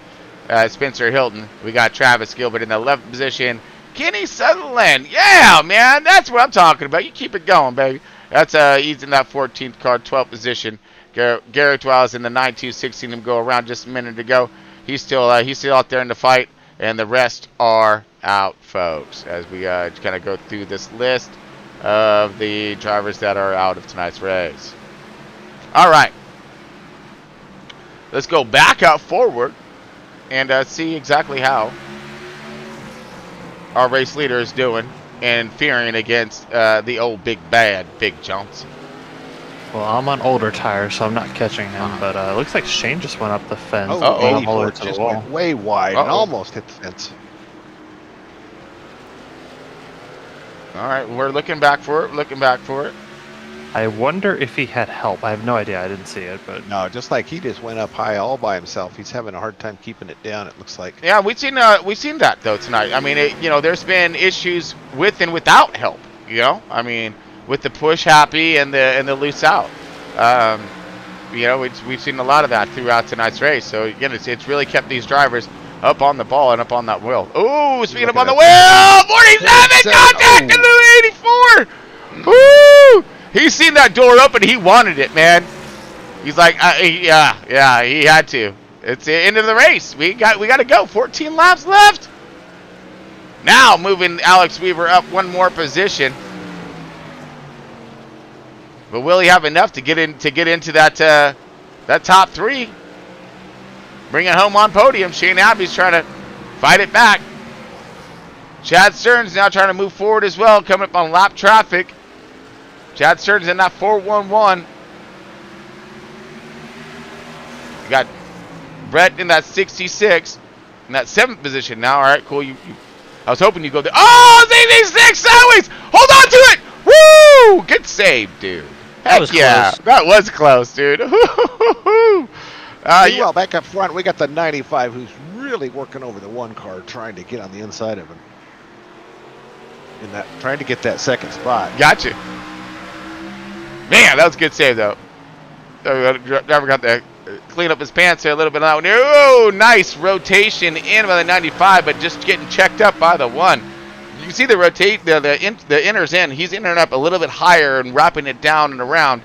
Spencer Hilton. We got Travis Gilbert in the 11th position. Kenny Sutherland. Yeah, man. That's what I'm talking about. You keep it going, baby. That's he's in that 14th car, 12th position. Garrett Wiles in the 9-2, 16 him go around just a minute ago. He's still out there in the fight, and the rest are out, folks, as we kind of go through this list of the drivers that are out of tonight's race. All right. Let's go back out forward and see exactly how our race leader is doing and fearing against the old big bad Big Johnson. Well, I'm on older tires, so I'm not catching him, but it looks like Shane just went up the fence. Oh, all the way to just the wall. went way wide and almost hit the fence. All right, we're looking back for it. I wonder if he had help. I have no idea. I didn't see it, but no, just like he just went up high all by himself. He's having a hard time keeping it down. It looks like. Yeah, we've seen that though tonight. I mean, there's been issues with and without help. I mean, with the push happy and the loose out. We've seen a lot of that throughout tonight's race. So again, it's really kept these drivers up on the ball and up on that wheel. Oh, speaking up on the wheel, 47 contact into the 84. Woo! He's seen that door open. He wanted it, man. He's like, yeah, he had to. It's the end of the race. We got to go. 14 laps left. Now moving Alex Weaver up one more position. But will he have enough to get into that top three? Bring it home on podium. Shane Abbey's trying to fight it back. Chad Stearns now trying to move forward as well, coming up on lap traffic. Chad Stearns in that 411. You got Brett in that 66, in that 7th position now. All right, cool. I was hoping you'd go there. Oh, ZZ6 sideways. Hold on to it. Woo! Good save, dude. Heck yeah. Close. That was close, dude. Well, back up front, we got the 95 who's really working over the one car, trying to get on the inside of him. Trying to get that second spot. Gotcha. Man, that was a good save, though. Driver got the clean up his pants there a little bit on that one. Oh, nice rotation in by the 95, but just getting checked up by the 1. You can see the rotate, the inner's in. He's entering up a little bit higher and wrapping it down and around,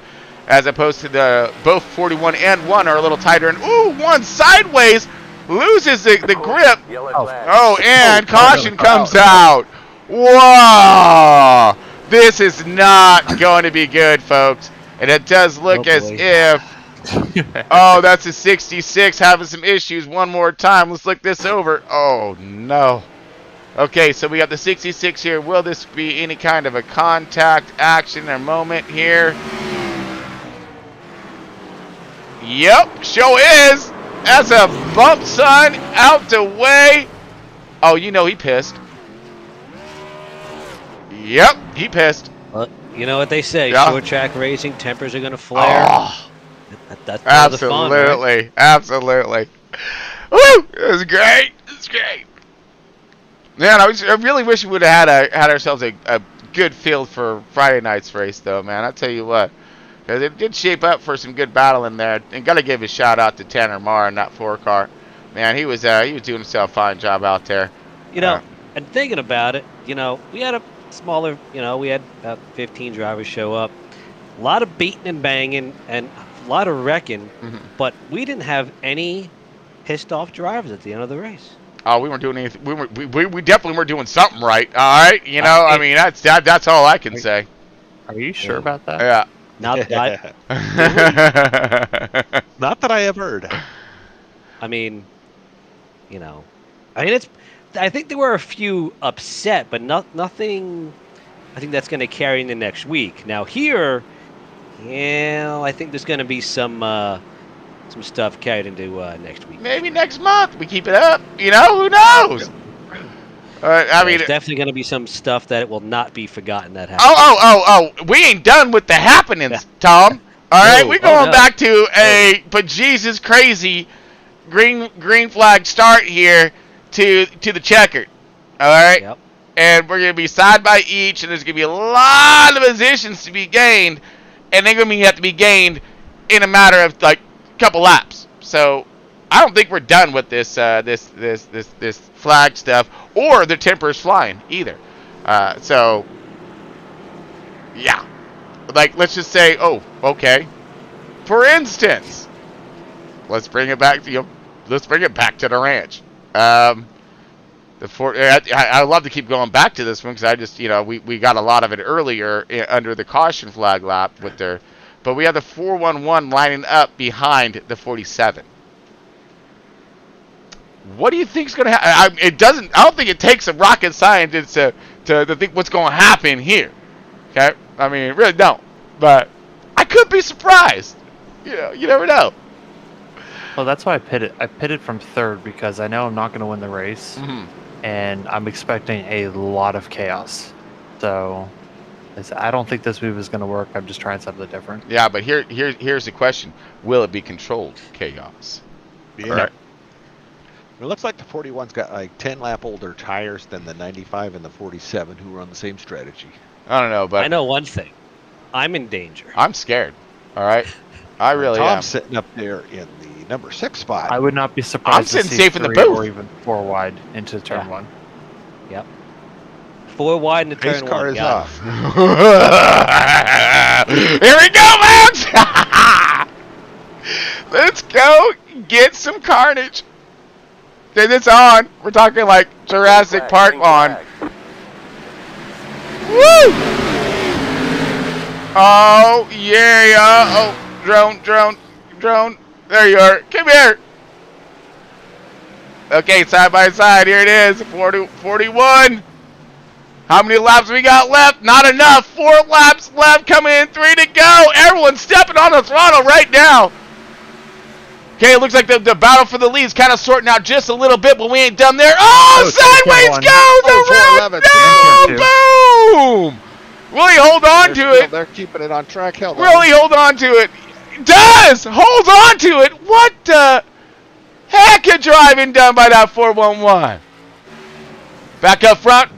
as opposed to the both 41 and 1 are a little tighter. And ooh, 1 sideways loses the grip. Oh, and caution comes out. Whoa! This is not going to be good, folks. And it does look as if, oh, that's a 66 having some issues one more time. Let's look this over. Oh, no. Okay, so we got the 66 here. Will this be any kind of a contact action or moment here? Yep, sure is. That's a bump, son. Out the way. Oh, you know he pissed. Yep, he pissed. Well, you know what they say, yeah. Short track racing, tempers are going to flare. Oh, that's part absolutely, of the fun, right? Absolutely. Woo! It was great. It's great. Man, I really wish we would have had ourselves a good field for Friday night's race, though, man. I'll tell you what. Because it did shape up for some good battle in there. And got to give a shout out to Tanner Marr in that 4 car. Man, he was doing himself a fine job out there. You know, and thinking about it, you know, we had a smaller, you know, we had about 15 drivers show up. A lot of beating and banging and a lot of wrecking, but we didn't have any pissed off drivers at the end of the race. Oh, we weren't doing anything. We definitely weren't doing something right. All right, you know, I mean that's all I can say. Are you sure about that? Yeah. Not that Not that I have heard. I mean, you know, I think there were a few upset, but nothing. I think that's going to carry into next week. Now here, yeah, I think there's going to be some stuff carried into next week. Maybe next month we keep it up. You know, who knows? I mean, there's definitely going to be some stuff that will not be forgotten that happened. Oh! We ain't done with the happenings, Tom. All right, we're going back to a bejesus crazy green flag start here to the checkered. All right, yep. And we're gonna be side by each, and there's gonna be a lot of positions to be gained, and they're gonna have to be gained in a matter of like a couple laps. So I don't think we're done with this this flag stuff or the tempers flying either. So yeah, like let's just say, oh, okay. For instance, let's bring it back to let's bring it back to the ranch. I love to keep going back to this one because I just, you know, we got a lot of it earlier under the caution flag lap with their, but we have the 411 lining up behind the 47. What do you think's going to happen? I don't think it takes a rocket scientist to think what's going to happen here. Okay, I mean, it really don't. But I could be surprised. You know, you never know. Well, that's why I pitted from third because I know I'm not going to win the race, and I'm expecting a lot of chaos. So I don't think this move is going to work. I'm just trying something different. Yeah, but here's the question: will it be controlled chaos? Yeah. Right. It looks like the 41's got like 10 lap older tires than the 95 and the 47 who were on the same strategy. I don't know, but I know one thing: I'm in danger. I'm scared. All right, I really am. Tom's sitting up there in the number 6 spot. I would not be surprised. I'm sitting to see safe in the 3 booth, or even 4 wide into turn 1. Yep. 4 wide into turn 1. Car is off. Here we go, Max! Let's go get some carnage. Then it's on. We're talking like Jurassic Park on. Woo! Oh, yeah. Oh, drone. There you are. Come here. Okay, side by side. Here it is. 41. How many laps we got left? Not enough. 4 laps left. Coming in. 3 to go. Everyone's stepping on the throttle right now. Okay, it looks like the battle for the lead is kind of sorting out just a little bit, but we ain't done there. Oh, sideways goes around. No, boom. Will he hold on to it? They're keeping it on track. Hell, will he hold on to it? Does hold on to it. What the heck of driving done by that 411? Back up front.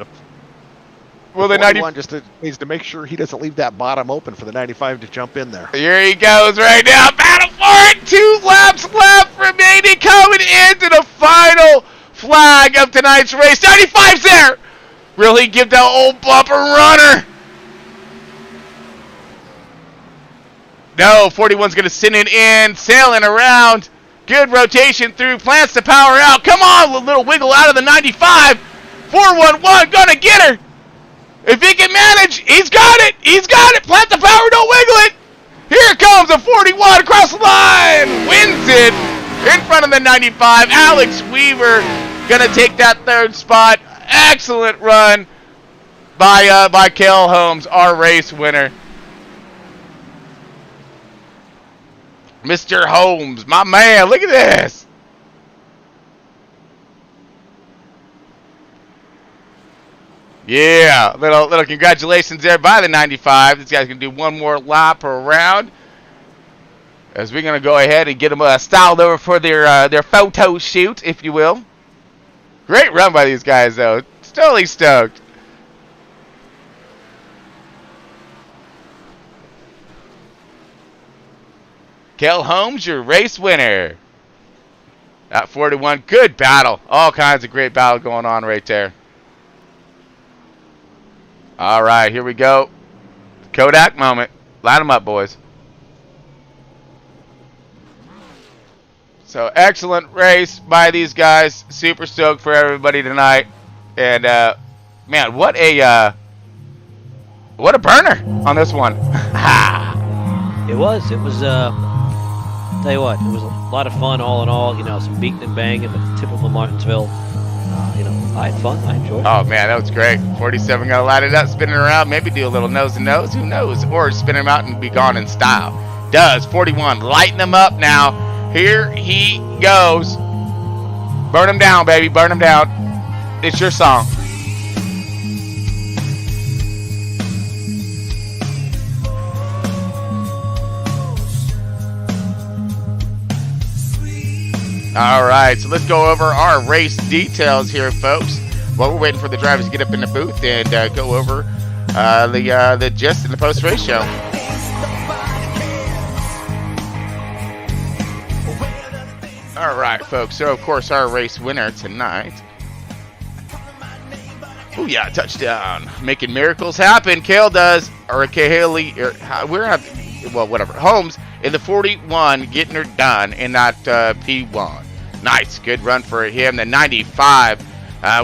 Will the 41 just needs to make sure he doesn't leave that bottom open for the 95 to jump in there. Here he goes right now. Battle for it. 2 laps left remaining. Coming into the final flag of tonight's race. 95's there. Really give that old bumper runner. No, 41's going to send it in. Sailing around. Good rotation through. Plants the power out. Come on. A little wiggle out of the 95. 411 going to get her. If he can manage, he's got it. He's got it. Plant the power, don't wiggle it. Here comes a 41 across the line. Wins it in front of the 95. Alex Weaver going to take that 3rd spot. Excellent run by Cale Holmes, our race winner. Mr. Holmes, my man, look at this. Yeah, little congratulations there by the 95. This guy's going to do one more lap around. As we're going to go ahead and get them styled over for their photo shoot, if you will. Great run by these guys, though. Totally stoked. Cale Holmes, your race winner. At 41, good battle. All kinds of great battle going on right there. All right, here we go. Kodak moment. Line them up, boys. So, excellent race by these guys. Super stoked for everybody tonight. And, man, what a burner on this one. It was, tell you what, it was a lot of fun all in all. You know, some beating and banging, but typical Martinsville. I had fun. I enjoyed it. Oh, man, that was great. 47 going to light it up, spinning around, maybe do a little nose-to-nose. Who knows? Or spin him out and be gone in style. Does. 41. Lighten him up now. Here he goes. Burn him down, baby. Burn him down. It's your song. All right, so let's go over our race details here, folks. While we're waiting for the drivers to get up in the booth and go over the gist in the post-race show. All right, folks. So, of course, our race winner tonight. Oh, yeah, touchdown. Making miracles happen. Cale does. Or Haley. We're not. Well, whatever. Holmes in the 41 getting her done in that P1. Nice. Good run for him. The 95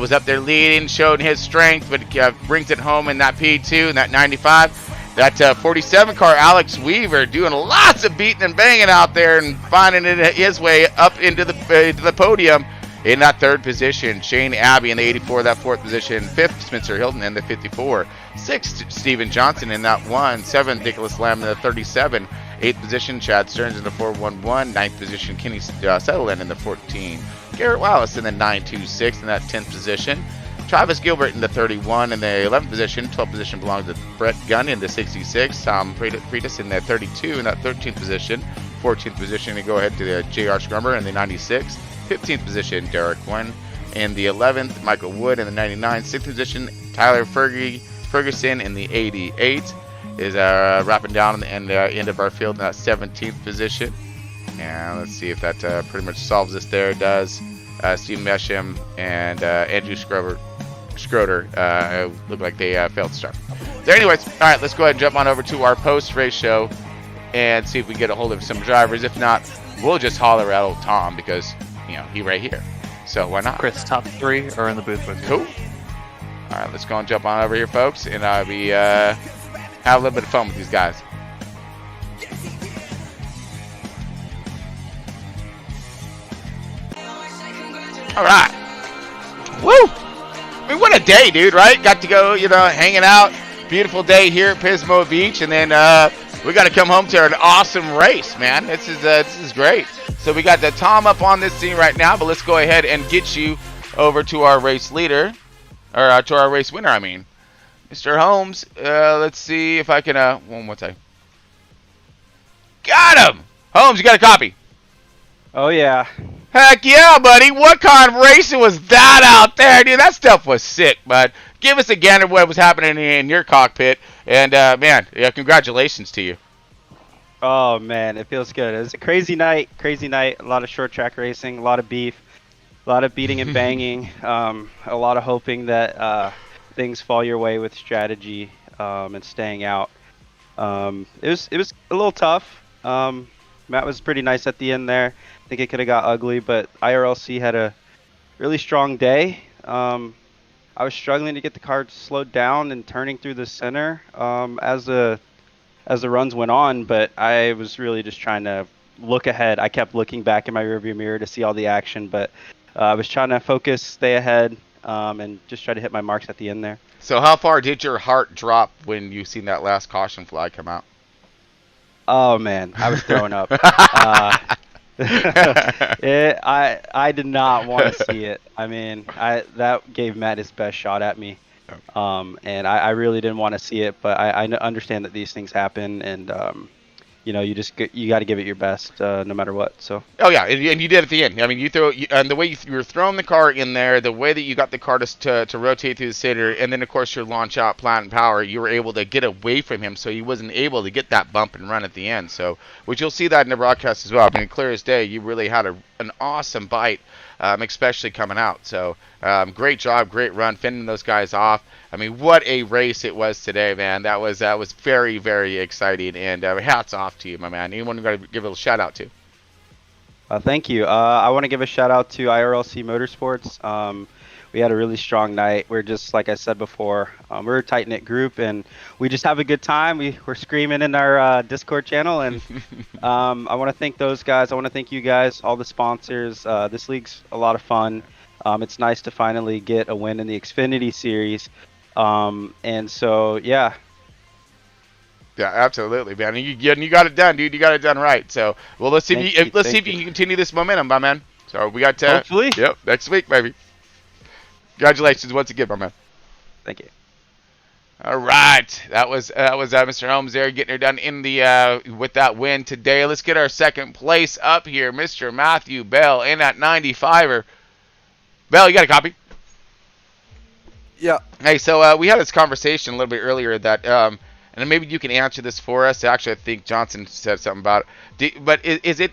was up there leading, showed his strength, but brings it home in that P2 and that 95. That 47 car, Alex Weaver, doing lots of beating and banging out there and finding it his way up into the podium in that 3rd position. Shane Abbey in the 84, that 4th position. 5th, Spencer Hilton in the 54. 6th, Steven Johnson in that 1. 7th, Nicholas Lamb in the 37. 8th position, Chad Stearns in the 411. 9th position, Kenny Sutherland in the 14. Garrett Wallace in the 926 in that 10th position. Travis Gilbert in the 31 in the 11th position. 12th position belongs to Brett Gunn in the 66. Tom Freitas in the 32 in that 13th position. 14th position to go ahead to the J.R. Scrumber in the 96. 15th position, Derek Wynn in the 11th. Michael Wood in the 99. 6th position, Tyler Ferguson in the 88. Is wrapping down in the end of our field in that 17th position. And let's see if that pretty much solves this there. It does. Steve Mesham and Andrew Schroeder look like they failed to start. So anyways, all right, let's go ahead and jump on over to our post-race show and see if we can get a hold of some drivers. If not, we'll just holler at old Tom because, he right here. So why not? Chris, top 3 are in the booth with you. Cool. All right, let's go and jump on over here, folks, and I'll be have a little bit of fun with these guys. All right. Woo! I mean, what a day, dude, right? Got to go, hanging out. Beautiful day here at Pismo Beach, and then we got to come home to an awesome race, man. This is great. So we got the Tom up on this scene right now, but let's go ahead and get you over to our race leader, or to our race winner, I mean. Mr. Holmes, let's see if I can, one more time. Got him! Holmes, you got a copy. Oh, yeah. Heck yeah, buddy. What kind of racing was that out there, dude? That stuff was sick, bud. Give us a gander of what was happening in your cockpit. And, man, yeah, congratulations to you. Oh, man, it feels good. It was a crazy night. A lot of short track racing, a lot of beef, a lot of beating and banging, a lot of hoping that things fall your way with strategy and staying out. It was a little tough. Matt was pretty nice at the end there. I think it could have got ugly, but IRLC had a really strong day. I was struggling to get the car slowed down and turning through the center as the runs went on, but I was really just trying to look ahead. I kept looking back in my rearview mirror to see all the action, but I was trying to focus, stay ahead, and just try to hit my marks at the end there. So how far did your heart drop when you seen that last caution flag come out? Oh man, I was throwing up. I did not want to see it. I mean, that gave Matt his best shot at me, and I really didn't want to see it. But I understand that these things happen, and you got to give it your best no matter what. So. Oh yeah, and you did at the end. I mean, and the way you were throwing the car in there, the way that you got the car to rotate through the center, and then of course your launch out plant and power, you were able to get away from him, so he wasn't able to get that bump and run at the end. So, which you'll see that in the broadcast as well. I mean, clear as day, you really had an awesome bite, especially coming out. So, great job, great run, fending those guys off. I mean, what a race it was today, man. That was very, very exciting, and hats off to you, my man. Anyone you got to give a little shout out to? Thank you. I want to give a shout out to IRLC Motorsports. We had a really strong night. We're just, like I said before, we're a tight-knit group, and we just have a good time. We're screaming in our Discord channel, and I want to thank those guys. I want to thank you guys, all the sponsors. This league's a lot of fun. It's nice to finally get a win in the Xfinity series. And so, yeah. Yeah, absolutely, man. And you got it done, dude. You got it done right. So, well, let's see if you can continue this momentum, my man. So we got hopefully. Yep, next week, baby. Congratulations once again, my man. Thank you. All right, that was Mr. Holmes there getting her done in the with that win today. Let's get our second place up here, Mr. Matthew Bell in at 95er. Bell, you got a copy? Yeah. Hey, so we had this conversation a little bit earlier that, and maybe you can answer this for us. Actually, I think Johnson said something about it. But is it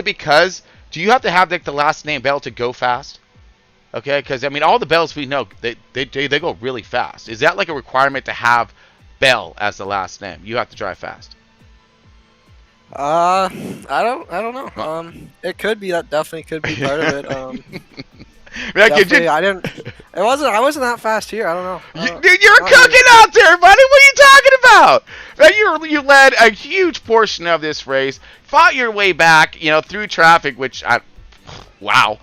because, do you have to have like the last name Bell to go fast? Okay, because I mean, all the Bells we know, they go really fast. Is that like a requirement to have Bell as the last name? You have to drive fast. I don't know. It could be, that definitely could be part of it. I wasn't that fast here. I don't know. Dude, you're cooking out there, buddy. What are you talking about? Man, you led a huge portion of this race, fought your way back, through traffic, which wow,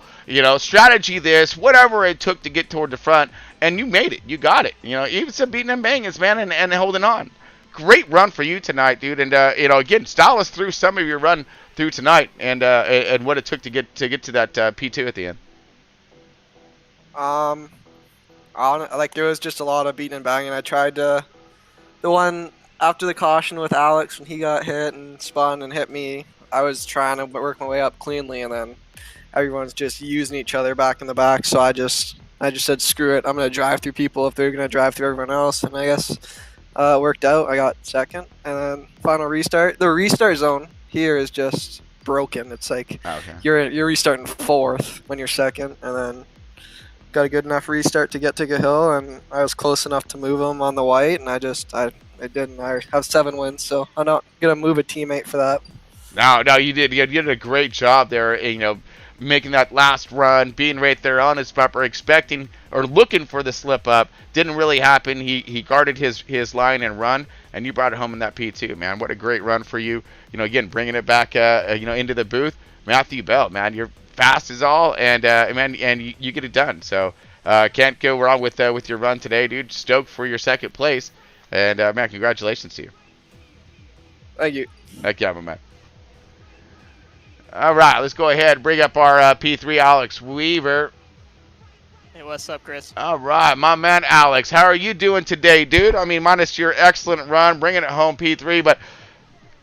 strategy this, whatever it took to get toward the front, and you made it. You got it. Even some beating and banging, man, and holding on. Great run for you tonight, dude. And again, style us through some of your run through tonight, and what it took to get to that P2 at the end. There was just a lot of beating and banging. I tried the one after the caution with Alex when he got hit and spun and hit me. I was trying to work my way up cleanly, and then everyone's just using each other back in the back. So I just said, screw it. I'm gonna drive through people if they're gonna drive through everyone else. And I guess it worked out. I got second, and then final restart. The restart zone here is just broken. It's like you're restarting fourth when you're second, and then got a good enough restart to get to Cahill, and I was close enough to move him on the white, and I didn't. I have 7 wins, so I'm not gonna move a teammate for that. No, you did. You did a great job there. Making that last run, being right there on his bumper, expecting or looking for the slip up. Didn't really happen. He guarded his line and run, and you brought it home in that P2, man. What a great run for you. Again, bringing it back, into the booth. Matthew Bell, man, you're fast as all, and you get it done. So can't go wrong with your run today, dude. Stoked for your second place, and man, congratulations to you. Thank you. Heck yeah, my man. All right, let's go ahead and bring up our P3, Alex Weaver. Hey, what's up, Chris? All right, my man Alex, how are you doing today, dude? I mean, minus your excellent run, bringing it home P3, but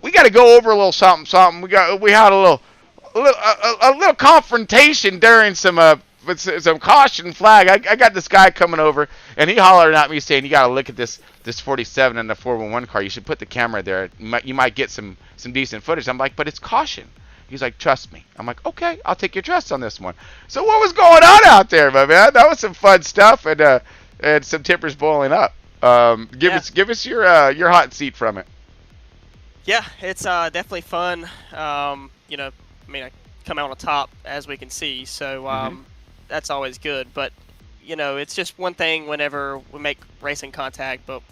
we got to go over a little something. We had a little confrontation during some caution flag. I got this guy coming over, and he hollering at me saying, "You got to look at this 47 and the 411 car. You should put the camera there. You might get some decent footage." I'm like, "But it's caution." He's like, "Trust me." I'm like, "Okay, I'll take your trust on this one." So what was going on out there, my man? That was some fun stuff, and some tippers boiling up. Give us your hot seat from it. Yeah, it's definitely fun. I come out on top, as we can see, so that's always good. But it's just one thing whenever we make racing contact, but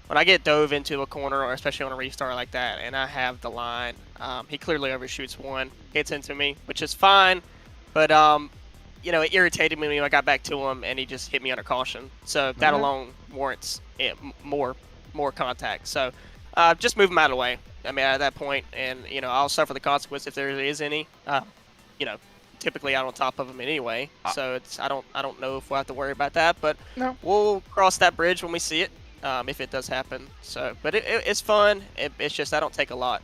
when I get dove into a corner, or especially on a restart like that, and I have the line, he clearly overshoots one, gets into me, which is fine, but it irritated me when I got back to him, and he just hit me under caution. So that alone warrants more contact. So just move him out of the way. I mean, at that point, and I'll suffer the consequence if there is any. Typically out on top of him anyway, so I don't know if we'll have to worry about that, but we'll cross that bridge when we see it, if it does happen. So, but it's fun. It's just I don't take a lot.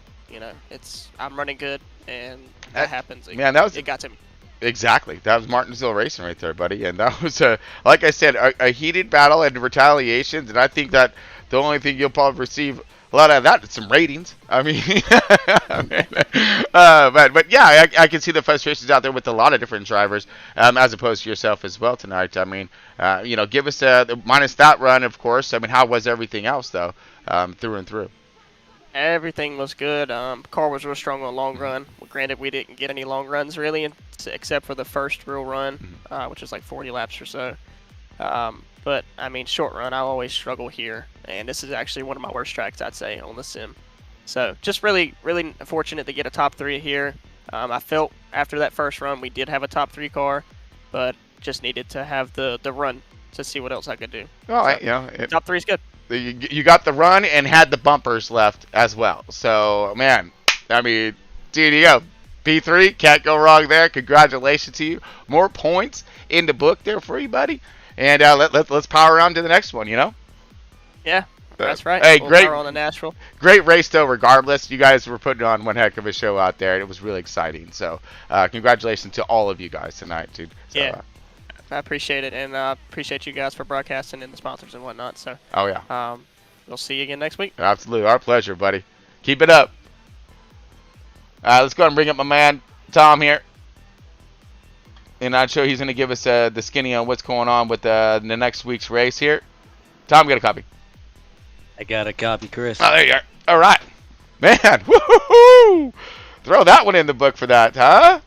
I'm running good, and that happens. Man, it got to me. Exactly. That was Martinsville racing right there, buddy. And that was, like I said, a heated battle and retaliations. And I think that the only thing you'll probably receive a lot of that is some ratings. I mean, but yeah, I can see the frustrations out there with a lot of different drivers, as opposed to yourself as well tonight. I mean, give us minus that run, of course. I mean, how was everything else though, through and through? Everything was good. Car was real strong on long run. Well, granted, we didn't get any long runs really, except for the first real run, which is like 40 laps or so. But I mean, short run, I always struggle here, and this is actually one of my worst tracks, I'd say, on the sim. So just really, really fortunate to get a top 3 here. I felt after that first run we did have a top 3 car, but just needed to have the run to see what else I could do. Top 3 is good. You got the run and had the bumpers left as well. So, man, I mean, DDO, P3, can't go wrong there. Congratulations to you. More points in the book there for you, buddy. And let's power on to the next one, Yeah, that's right. Hey, we'll great. Power on the Nashville. Great race, though, regardless. You guys were putting on one heck of a show out there. It was really exciting. So, congratulations to all of you guys tonight, dude. So, yeah. I appreciate it, and appreciate you guys for broadcasting and the sponsors and whatnot. So, we'll see you again next week. Absolutely, our pleasure, buddy. Keep it up. Let's go ahead and bring up my man Tom here, and I'm sure he's going to give us the skinny on what's going on with the next week's race here. Tom, got a copy? I got a copy, Chris. Oh, there you are. All right, man. Woo-hoo-hoo! Throw that one in the book for that, huh?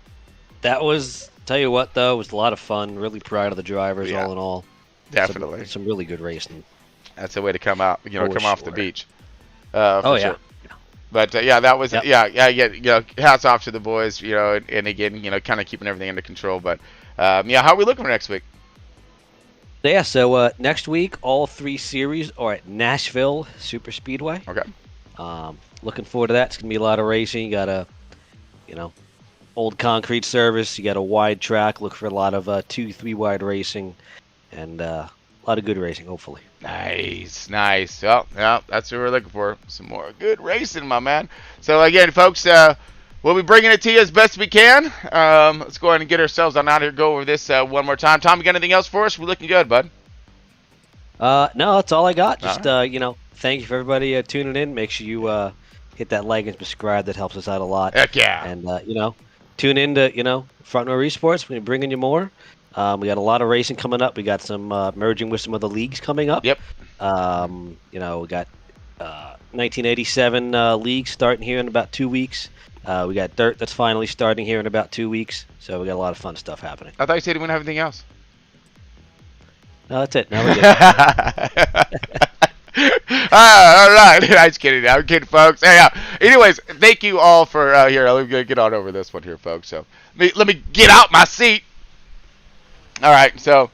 That was. Tell you what, though, it was a lot of fun. Really proud of the drivers, all in all. Definitely. Some really good racing. That's the way to come out, come off the beach. Sure. But, that was, hats off to the boys, and again, kind of keeping everything under control. But, how are we looking for next week? Yeah, so next week, all 3 series are at Nashville Super Speedway. Okay. Looking forward to that. It's going to be a lot of racing. You got a, old concrete surface. You got a wide track. Look for a lot of 2-3 wide racing, and a lot of good racing, hopefully. Nice. Well, yeah, that's what we're looking for. Some more good racing, my man. So again, folks, we'll be bringing it to you as best we can. Let's go ahead and get ourselves on out here. Go over this one more time. Tom, you got anything else for us? We're looking good, bud. No, that's all I got. Just thank you for everybody tuning in. Make sure you hit that like and subscribe. That helps us out a lot. Heck yeah. And tune in to, Front Row Esports. We're bringing you more. We got a lot of racing coming up. We got some merging with some other leagues coming up. Yep. We got 1987 league starting here in about 2 weeks. We got Dirt that's finally starting here in about 2 weeks. So we got a lot of fun stuff happening. I thought you said you wouldn't have anything else. No, that's it. Now we're good. All right. I'm kidding. I'm kidding, folks. Hey, anyways, thank you all for here. Let me get on over this one here, folks. So let me get out my seat. All right. So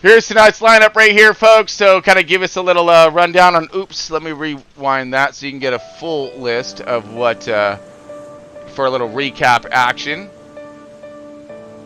here's tonight's lineup right here, folks. So kind of give us a little rundown on. Oops. Let me rewind that so you can get a full list of what for a little recap action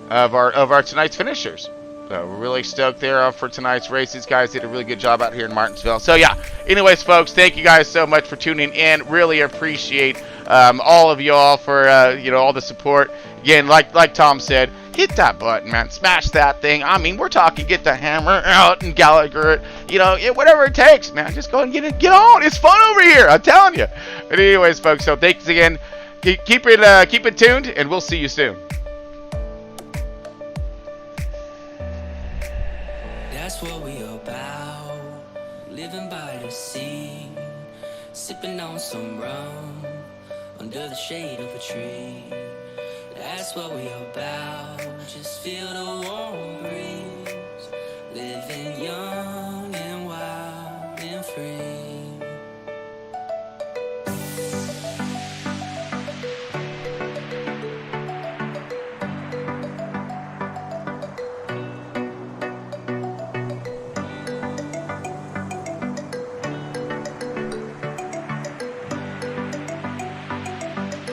of our tonight's finishers. So we're really stoked there for tonight's race. These guys did a really good job out here in Martinsville. So yeah, anyways, folks, thank you guys so much for tuning in. Really appreciate all of y'all for all the support. again, like Tom said, hit that button, man. Smash that thing. I mean, we're talking get the hammer out and Gallagher it. You know, whatever it takes, man. Just go and get on. It's fun over here. I'm telling you. But anyways, folks, so thanks again. Keep it tuned, and we'll see you soon. That's what we about. Living by the sea, sipping on some rum under the shade of a tree. That's what we about. Just feel